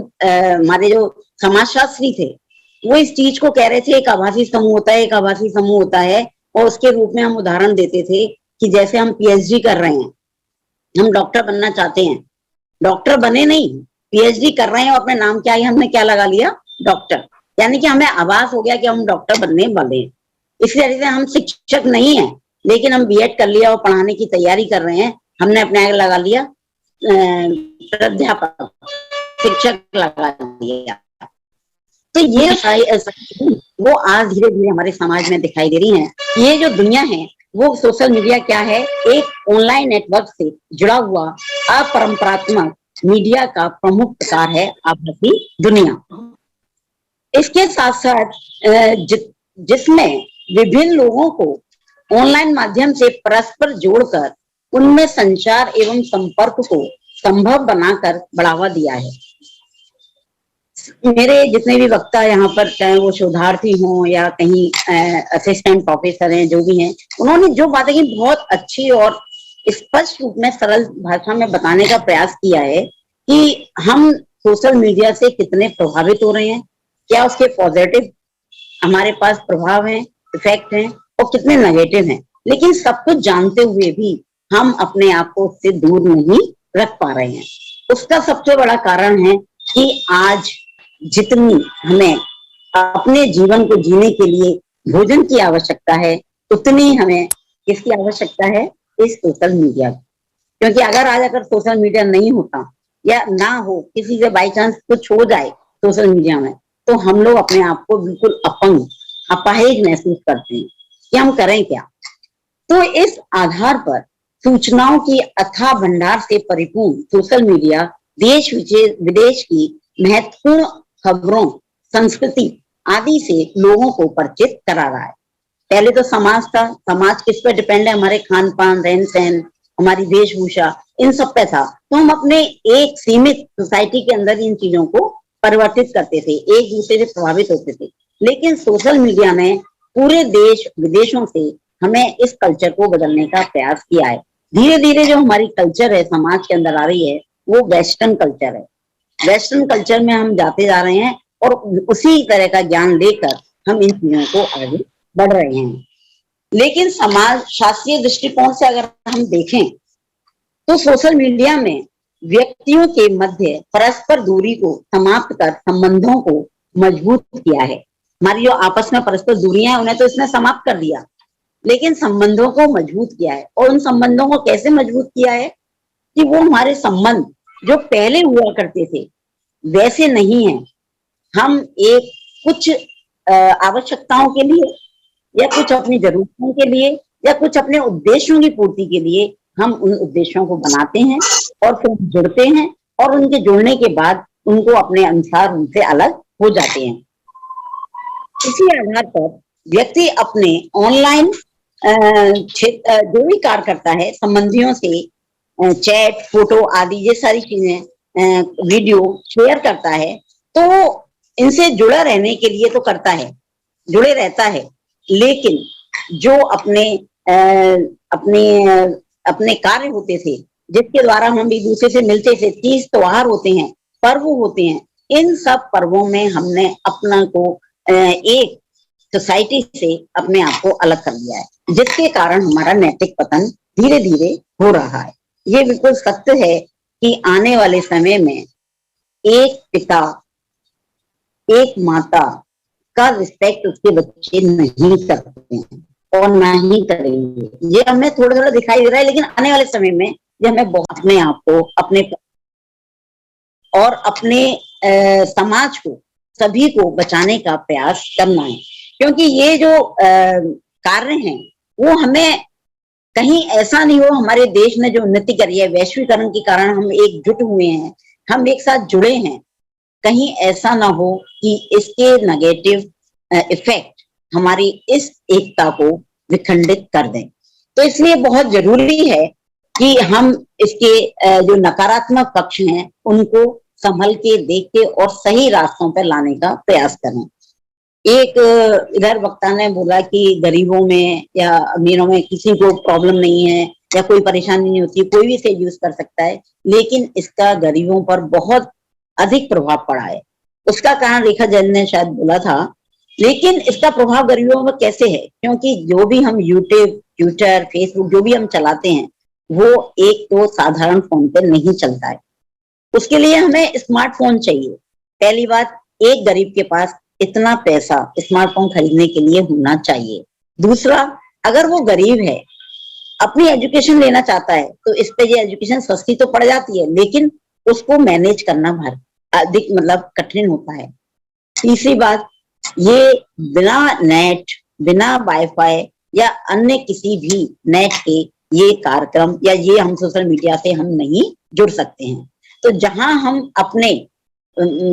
हमारे जो समाजशास्त्री थे वो इस चीज को कह रहे थे, एक आभासी समूह होता है, एक आभासी समूह होता है। और उसके रूप में हम उदाहरण देते थे कि जैसे हम पीएचडी कर रहे हैं, हम डॉक्टर बनना चाहते हैं, डॉक्टर बने नहीं, पीएचडी कर रहे हैं और अपने नाम क्या है हमने क्या लगा लिया, डॉक्टर, यानी कि हमें आभास हो गया कि हम डॉक्टर बनने वाले हैं। इसी तरह से हम शिक्षक नहीं है लेकिन हम बीएड कर लिया और पढ़ाने की तैयारी कर रहे हैं, हमने अपने आगे लगा लिया प्राध्यापक, शिक्षक लगा दिया। तो ये वो आज धीरे धीरे हमारे समाज में दिखाई दे रही है। ये जो दुनिया है वो सोशल मीडिया क्या है, एक ऑनलाइन नेटवर्क से जुड़ा हुआ अपरंपरात्मक मीडिया का प्रमुख प्रकार है आभासी दुनिया। इसके साथ साथ जिसमें विभिन्न लोगों को ऑनलाइन माध्यम से परस्पर जोड़कर उनमें संचार एवं संपर्क को संभव बनाकर बढ़ावा दिया है। मेरे जितने भी वक्ता यहाँ पर, चाहे वो शोधार्थी हों या कहीं असिस्टेंट प्रोफेसर हैं, जो भी हैं, उन्होंने जो बातें की बहुत अच्छी और स्पष्ट रूप में सरल भाषा में बताने का प्रयास किया है कि हम सोशल मीडिया से कितने प्रभावित हो रहे हैं, क्या उसके पॉजिटिव हमारे पास प्रभाव हैं, इफेक्ट हैं, और कितने नेगेटिव हैं। लेकिन सब कुछ जानते हुए भी हम अपने आप को उससे दूर नहीं रख पा रहे हैं। उसका सबसे बड़ा कारण है कि आज जितनी हमें अपने जीवन को जीने के लिए भोजन की आवश्यकता है, उतनी हमें किसकी आवश्यकता है? इस सोशल मीडिया की। क्योंकि अगर सोशल मीडिया नहीं होता या ना हो, किसी से बाई चांस कुछ हो जाए सोशल मीडिया में, तो हम लोग अपने आप को बिल्कुल अपंग, अपाहिज महसूस करते हैं कि हम करें क्या। तो इस आधार पर सूचनाओं की अथाह भंडार से परिपूर्ण सोशल मीडिया देश विदेश की महत्वपूर्ण खबरों, संस्कृति आदि से लोगों को परिचित करा रहा है। पहले तो समाज था, समाज किस पर डिपेंड है? हमारे खान पान, रहन सहन, हमारी वेशभूषा, इन सब पे था। तो हम अपने एक सीमित सोसाइटी के अंदर इन चीजों को परिवर्तित करते थे, एक दूसरे से प्रभावित होते थे। लेकिन सोशल मीडिया ने पूरे देश विदेशों से हमें इस कल्चर को बदलने का प्रयास किया है। धीरे धीरे जो हमारी कल्चर है समाज के अंदर आ रही है, वो वेस्टर्न कल्चर है। वेस्टर्न कल्चर में हम जाते जा रहे हैं और उसी तरह का ज्ञान लेकर हम इन चीजों को आगे बढ़ रहे हैं। लेकिन समाज शास्त्रीय दृष्टिकोण से अगर हम देखें तो सोशल मीडिया में व्यक्तियों के मध्य परस्पर दूरी को समाप्त कर संबंधों को मजबूत किया है। हमारी जो आपस में परस्पर दूरियां हैं उन्हें तो इसने समाप्त कर दिया, लेकिन संबंधों को मजबूत किया है। और उन संबंधों को कैसे मजबूत किया है कि वो हमारे संबंध जो पहले हुआ करते थे वैसे नहीं है। हम एक कुछ आवश्यकताओं के लिए या कुछ अपनी जरूरतों के लिए या कुछ अपने उद्देश्यों की पूर्ति के लिए हम उन उद्देश्यों को बनाते हैं और फिर जुड़ते हैं, और उनके जुड़ने के बाद उनको अपने अनुसार उनसे अलग हो जाते हैं। इसी आधार पर व्यक्ति अपने ऑनलाइन जो भी कार्य करता है, संबंधियों से चैट, फोटो आदि ये सारी चीजें, वीडियो शेयर करता है, तो इनसे जुड़ा रहने के लिए तो करता है, जुड़े रहता है। लेकिन जो अपने कार्य होते थे जिसके द्वारा हम एक दूसरे से मिलते थे, तीज त्योहार होते हैं, पर्व होते हैं, इन सब पर्वों में हमने अपना को एक सोसाइटी से अपने आप को अलग कर लिया है, जिसके कारण हमारा नैतिक पतन धीरे धीरे हो रहा है। ये बिल्कुल सत्य है कि आने वाले समय में एक पिता, एक माता का रिस्पेक्ट उसके बच्चे नहीं करते हैं और ना ही करेंगे। ये हमें थोड़ा थोड़ा दिखाई दे रहा है, लेकिन आने वाले समय में ये हमें बहुत अपने आप को, अपने समाज को, सभी को बचाने का प्रयास करना है। क्योंकि ये जो कार्य हैं वो हमें कहीं ऐसा नहीं हो, हमारे देश ने जो उन्नति करी है वैश्वीकरण के कारण हम एकजुट हुए हैं, हम एक साथ जुड़े हैं, कहीं ऐसा ना हो कि इसके नेगेटिव इफेक्ट हमारी इस एकता को विखंडित कर दें। तो इसलिए बहुत जरूरी है कि हम इसके जो नकारात्मक पक्ष हैं उनको संभल के, देख के और सही रास्तों पर लाने का प्रयास करें। एक इधर वक्ता ने बोला कि गरीबों में या अमीरों में किसी को प्रॉब्लम नहीं है या कोई परेशानी नहीं होती, कोई भी इसे यूज कर सकता है, लेकिन इसका गरीबों पर बहुत अधिक प्रभाव पड़ा है। उसका कारण रेखा जैन ने शायद बोला था, लेकिन इसका प्रभाव गरीबों में कैसे है? क्योंकि जो भी हम यूट्यूब, ट्विटर, फेसबुक जो भी हम चलाते हैं वो एक तो साधारण फोन पे नहीं चलता है, उसके लिए हमें स्मार्टफोन चाहिए। पहली बात, एक गरीब के पास इतना पैसा स्मार्टफोन खरीदने के लिए होना चाहिए। दूसरा, अगर वो गरीब है, अपनी एजुकेशन लेना चाहता है, तो इस पे ये एजुकेशन सस्ती तो पड़ जाती है, लेकिन उसको मैनेज करना अधिक कठिन होता है। तीसरी बात, ये बिना नेट, बिना वाईफाई या अन्य किसी भी नेट के ये कार्यक्रम या ये हम सोशल मीडिया से हम नहीं जुड़ सकते हैं। तो जहां हम अपने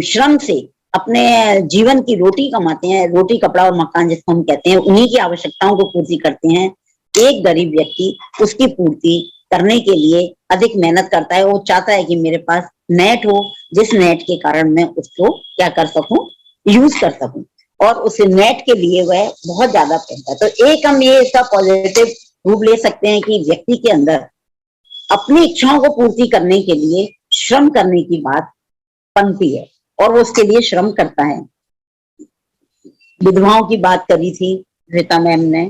श्रम से अपने जीवन की रोटी कमाते हैं, रोटी, कपड़ा और मकान जिसको हम कहते हैं, उन्हीं की आवश्यकताओं को पूर्ति करते हैं, एक गरीब व्यक्ति उसकी पूर्ति करने के लिए अधिक मेहनत करता है। वो चाहता है कि मेरे पास नेट हो, जिस नेट के कारण मैं उसको क्या कर सकूं, यूज कर सकूं, और उस नेट के लिए वह बहुत ज्यादा पैसा। तो एक हम ये इसका पॉजिटिव रूप ले सकते हैं कि व्यक्ति के अंदर अपनी इच्छाओं को पूर्ति करने के लिए श्रम करने की बात पनती है और वो उसके लिए श्रम करता है। विधवाओं की बात करी थी रीता मैम ने,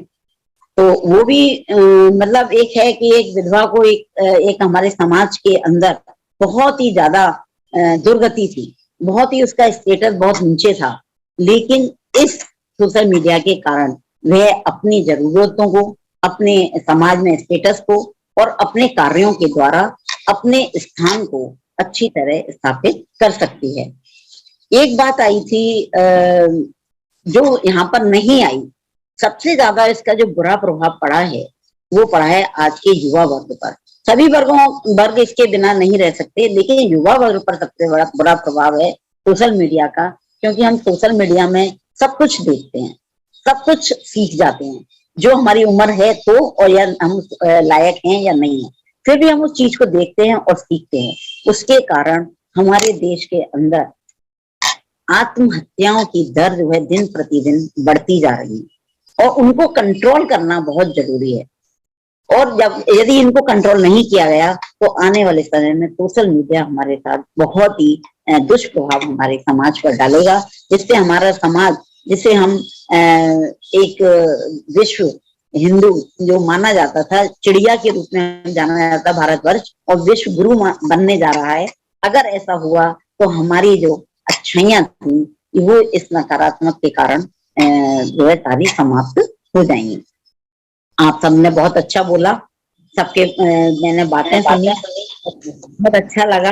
तो वो भी एक है कि एक विधवा को एक हमारे समाज के अंदर बहुत ही ज्यादा दुर्गति थी, बहुत ही उसका स्टेटस बहुत नीचे था, लेकिन इस सोशल मीडिया के कारण वह अपनी जरूरतों को, अपने समाज में स्टेटस को और अपने कार्यों के द्वारा अपने स्थान को अच्छी तरह स्थापित कर सकती है। एक बात आई थी जो यहाँ पर नहीं आई, सबसे ज्यादा इसका जो बुरा प्रभाव पड़ा है वो पड़ा है आज के युवा वर्ग पर। सभी वर्ग इसके बिना नहीं रह सकते, लेकिन युवा वर्ग पर सबसे बड़ा बुरा प्रभाव है सोशल मीडिया का, क्योंकि हम सोशल मीडिया में सब कुछ देखते हैं, सब कुछ सीख जाते हैं, जो हमारी उम्र है तो, और या हम लायक हैं या नहीं है, फिर भी हम उस चीज को देखते हैं और सीखते हैं। उसके कारण हमारे देश के अंदर आत्महत्याओं की दर जो है दिन प्रतिदिन बढ़ती जा रही है और उनको कंट्रोल करना बहुत जरूरी है। और जब यदि इनको कंट्रोल नहीं किया गया तो आने वाले समय में सोशल मीडिया हमारे साथ बहुत ही दुष्प्रभाव हमारे समाज पर डालेगा, जिससे हमारा समाज, जिसे हम एक विश्व हिंदू जो माना जाता था, चिड़िया के रूप में जाना जाता भारतवर्ष, और विश्व गुरु बनने जा रहा है। अगर ऐसा हुआ तो हमारी जो अच्छाइयां थी वो इस नकारात्मक के कारण जो है सारी समाप्त हो जाएंगी। आप सबने बहुत अच्छा बोला, सबके मैंने बातें सुनी, बहुत अच्छा लगा।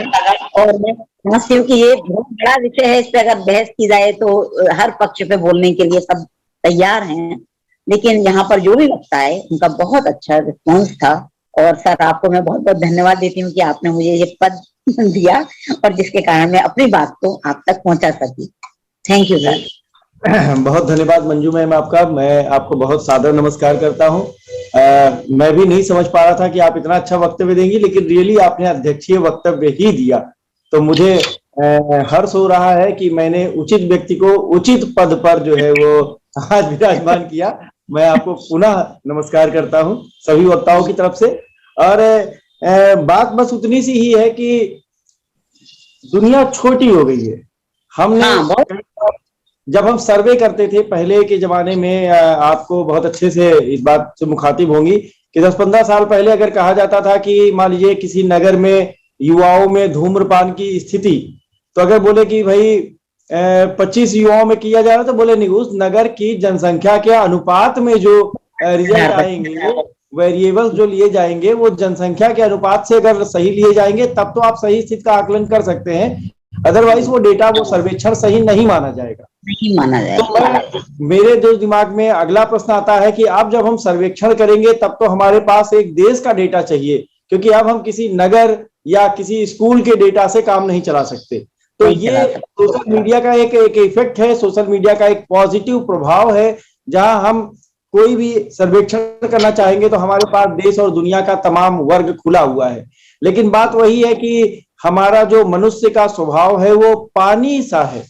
और मैं समझती हूँ कि ये बहुत बड़ा विषय है, इस पे अगर बहस की जाए तो हर पक्ष पे बोलने के लिए सब तैयार हैं, लेकिन यहाँ पर जो भी लगता है उनका बहुत अच्छा रिस्पॉन्स था। और सर आपको मैं बहुत बहुत धन्यवाद देती हूँ कि आपने मुझे ये पद दिया और जिसके कारण मैं अपनी बात को आप तक पहुंचा सकी। Thank you sir. बहुत धन्यवाद मंजू मैम आपका, मैं आपको बहुत सादर नमस्कार करता हूं। मैं भी नहीं समझ पा रहा था कि आप इतना अच्छा वक्तव्य देंगी, लेकिन रियली आपने अध्यक्षीय वक्तव्य ही दिया, तो मुझे हर्ष हो रहा है कि मैंने उचित व्यक्ति को उचित पद पर जो है वो आज विराजमान किया। मैं आपको पुनः नमस्कार करता हूं सभी वक्ताओं की तरफ से। और बात बस उतनी सी ही है कि दुनिया छोटी हो गई है। हमने जब हम सर्वे करते थे पहले के जमाने में, आपको बहुत अच्छे से इस बात से मुखातिब होंगी कि 10-15 साल पहले अगर कहा जाता था कि मान लीजिए किसी नगर में युवाओं में धूम्रपान की स्थिति, तो अगर बोले कि भाई 25 युवाओं में किया जा रहा है, तो बोले नहीं, उस नगर की जनसंख्या के अनुपात में जो रिजल्ट आएंगे, वेरिएबल्स जो लिए जाएंगे, वो जनसंख्या के अनुपात से अगर सही लिए जाएंगे तब तो आप सही स्थिति का आकलन कर सकते हैं, अदरवाइज वो डेटा, वो सर्वेक्षण सही नहीं माना जाएगा। नहीं माना जाएगा। तो मेरे जो दिमाग में अगला प्रश्न आता है कि अब जब हम सर्वेक्षण करेंगे तब तो हमारे पास एक देश का डेटा चाहिए, क्योंकि अब हम किसी नगर या किसी स्कूल के डेटा से काम नहीं चला सकते। तो ये सोशल मीडिया का एक इफेक्ट है, सोशल मीडिया का एक पॉजिटिव प्रभाव है। जहां हम कोई भी सर्वेक्षण करना चाहेंगे तो हमारे पास देश और दुनिया का तमाम वर्ग खुला हुआ है। लेकिन बात वही है कि हमारा जो मनुष्य का स्वभाव है वो पानी सा है।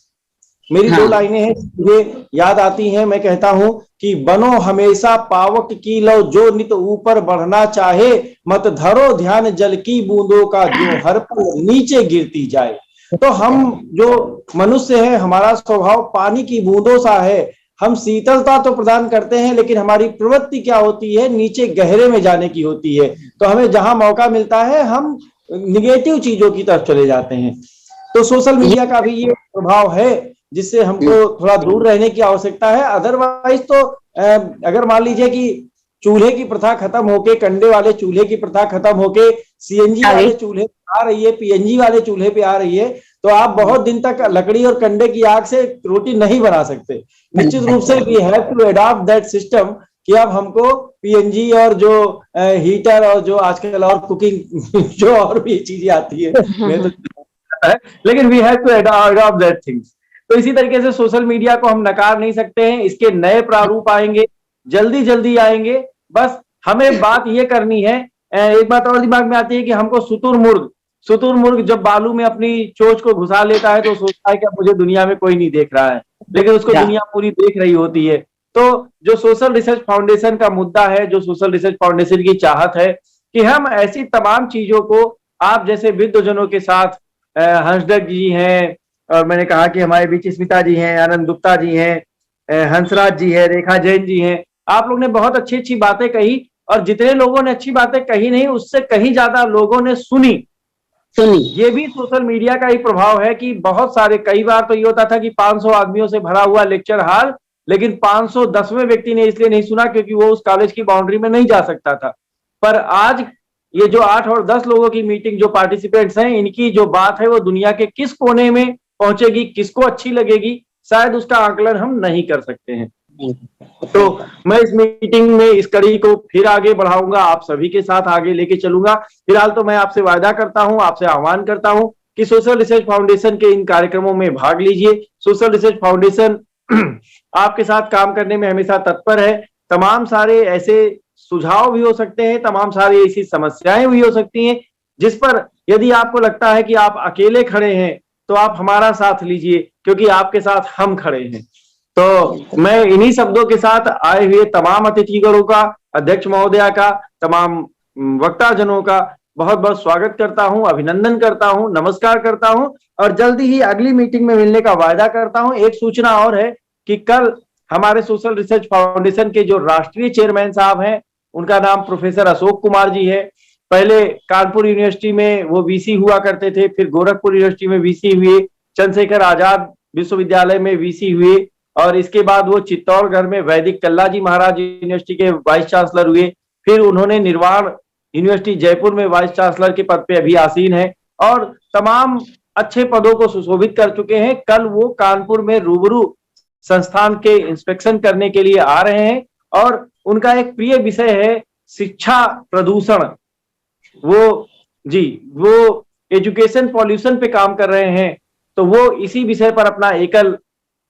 मेरी दो लाइनें हैं मुझे याद आती हैं, मैं कहता हूं कि बनो हमेशा पावक की लो, जो नित ऊपर बढ़ना चाहे, मत धरो ध्यान जल की बूंदों का, जो हर पल नीचे गिरती जाए। तो हम जो मनुष्य है, हमारा स्वभाव पानी की बूंदों सा है। हम शीतलता तो प्रदान करते हैं, लेकिन हमारी प्रवृत्ति क्या होती है, नीचे गहरे में जाने की होती है। तो हमें जहां मौका मिलता है हम निगेटिव चीजों की तरफ चले जाते हैं। तो सोशल मीडिया का भी ये प्रभाव है जिससे हमको थोड़ा दूर रहने की आवश्यकता है। अदरवाइज तो अगर मान लीजिए कि चूल्हे की प्रथा खत्म होके, कंडे वाले चूल्हे की प्रथा खत्म होके सीएनजी वाले चूल्हे आ रही है, पीएनजी वाले चूल्हे पे आ रही है, तो आप बहुत दिन तक लकड़ी और कंडे की आग से रोटी नहीं बना सकते। निश्चित रूप से we have to adopt that system कि अब हमको पीएनजी और जो हीटर और जो आजकल और कुकिंग जो और भी चीजें आती है, लेकिन we have to adopt that things. तो इसी तरीके से सोशल मीडिया को हम नकार नहीं सकते हैं। इसके नए प्रारूप आएंगे, जल्दी जल्दी आएंगे। बस हमें बात ये करनी है। एक बात और दिमाग में आती है कि हमको शुतुरमुर्ग जब बालू में अपनी चोंच को घुसा लेता है तो सोचता है कि अब मुझे दुनिया में कोई नहीं देख रहा है, लेकिन उसको दुनिया पूरी देख रही होती है। तो जो सोशल रिसर्च फाउंडेशन का मुद्दा है, जो सोशल रिसर्च फाउंडेशन की चाहत है कि हम ऐसी तमाम चीजों को आप जैसे वृद्धजनों के साथ, हंसडक जी हैं, और मैंने कहा कि हमारे बीच स्मिता जी हैं, आनंद गुप्ता जी हैं, हंसराज जी है, रेखा जैन जी हैं, आप लोग ने बहुत अच्छी अच्छी बातें कही। और जितने लोगों ने अच्छी बातें कही नहीं, उससे कहीं ज्यादा लोगों ने सुनी। सुनी। ये भी सोशल मीडिया का ही प्रभाव है कि बहुत सारे, कई बार तो ये होता था कि 500 आदमियों से भरा हुआ लेक्चर हॉल, लेकिन 510वें व्यक्ति ने इसलिए नहीं सुना क्योंकि वो उस कॉलेज की बाउंड्री में नहीं जा सकता था। पर आज ये जो 8 और 10 लोगों की मीटिंग, जो पार्टिसिपेंट्स हैं, इनकी जो बात है वो दुनिया के किस कोने में पहुंचेगी, किसको अच्छी लगेगी, शायद उसका आकलन हम नहीं कर सकते हैं। तो मैं इस मीटिंग में इस कड़ी को फिर आगे बढ़ाऊंगा, आप सभी के साथ आगे लेके चलूंगा। फिलहाल तो मैं आपसे वायदा करता हूं, आपसे आह्वान करता हूं कि सोशल रिसर्च फाउंडेशन के इन कार्यक्रमों में भाग लीजिए। सोशल रिसर्च फाउंडेशन आपके साथ काम करने में हमेशा तत्पर है। तमाम सारे ऐसे सुझाव भी हो सकते हैं, तमाम सारी ऐसी समस्याएं भी हो सकती हैं जिस पर यदि आपको लगता है कि आप अकेले खड़े हैं तो आप हमारा साथ लीजिए, क्योंकि आपके साथ हम खड़े हैं। तो मैं इन्हीं शब्दों के साथ आए हुए तमाम अतिथिगणों का, अध्यक्ष महोदया का, तमाम वक्ता जनों का बहुत बहुत स्वागत करता हूं, अभिनंदन करता हूं, नमस्कार करता हूं और जल्दी ही अगली मीटिंग में मिलने का वायदा करता हूं। एक सूचना और है कि कल हमारे सोशल रिसर्च फाउंडेशन के जो राष्ट्रीय चेयरमैन साहब हैं, उनका नाम प्रोफेसर अशोक कुमार जी है। पहले कानपुर यूनिवर्सिटी में वो वीसी हुआ करते थे, फिर गोरखपुर यूनिवर्सिटी में वीसी हुए, चंद्रशेखर आजाद विश्वविद्यालय में वीसी हुए और इसके बाद वो चित्तौड़गढ़ में वैदिक कल्ला जी महाराज यूनिवर्सिटी के वाइस चांसलर हुए। फिर उन्होंने निर्वाण यूनिवर्सिटी जयपुर में वाइस चांसलर के पद पे अभी आसीन है और तमाम अच्छे पदों को सुशोभित कर चुके हैं। कल वो कानपुर में रूबरू संस्थान के इंस्पेक्शन करने के लिए आ रहे हैं और उनका एक प्रिय विषय है शिक्षा प्रदूषण। वो एजुकेशन पॉल्यूशन पे काम कर रहे हैं, तो वो इसी विषय पर अपना एकल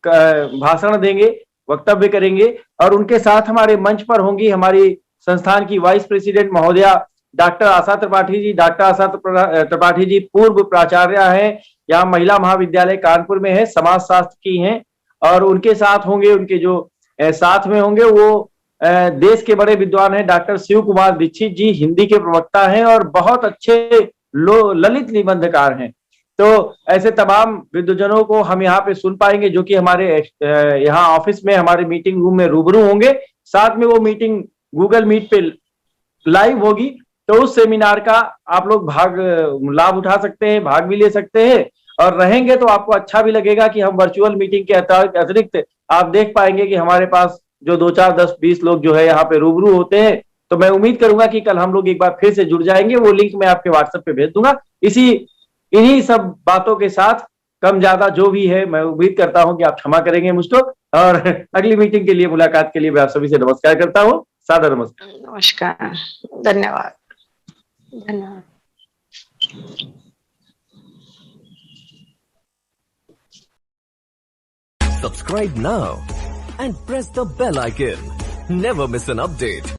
भाषण देंगे, वक्तव्य करेंगे और उनके साथ हमारे मंच पर होंगी हमारी संस्थान की वाइस प्रेसिडेंट महोदया डॉक्टर आशा त्रिपाठी जी। डॉक्टर आशा त्रिपाठी जी पूर्व प्राचार्य हैं, यहाँ महिला महाविद्यालय कानपुर में है, समाजशास्त्र की हैं और उनके साथ होंगे, उनके जो साथ में होंगे वो देश के बड़े विद्वान हैं डॉक्टर शिव कुमार दीक्षित जी, हिंदी के प्रवक्ता हैं और बहुत अच्छे ललित निबंधकार हैं। तो ऐसे तमाम विद्वजनों को हम यहाँ पे सुन पाएंगे जो कि हमारे यहाँ ऑफिस में, हमारे मीटिंग रूम में रूबरू होंगे। साथ में वो मीटिंग गूगल मीट पे लाइव होगी, तो उस सेमिनार का आप लोग लाभ उठा सकते हैं, भाग भी ले सकते हैं और रहेंगे तो आपको अच्छा भी लगेगा कि हम वर्चुअल मीटिंग के अतिरिक्त आप देख पाएंगे कि हमारे पास जो 2, 4, 10, 20 लोग जो है यहाँ पे रूबरू होते हैं। तो मैं उम्मीद करूंगा कि कल हम लोग एक बार फिर से जुड़ जाएंगे। वो लिंक मैं आपके व्हाट्सएप पे भेज दूंगा। इन्हीं सब बातों के साथ कम ज्यादा जो भी है, मैं उम्मीद करता हूं कि आप क्षमा करेंगे मुझको और अगली मीटिंग के लिए, मुलाकात के लिए मैं आप सभी से नमस्कार करता हूं। सादर नमस्कार। नमस्कार, धन्यवाद। धन्यवाद। Subscribe now and press the bell icon. Never miss an update.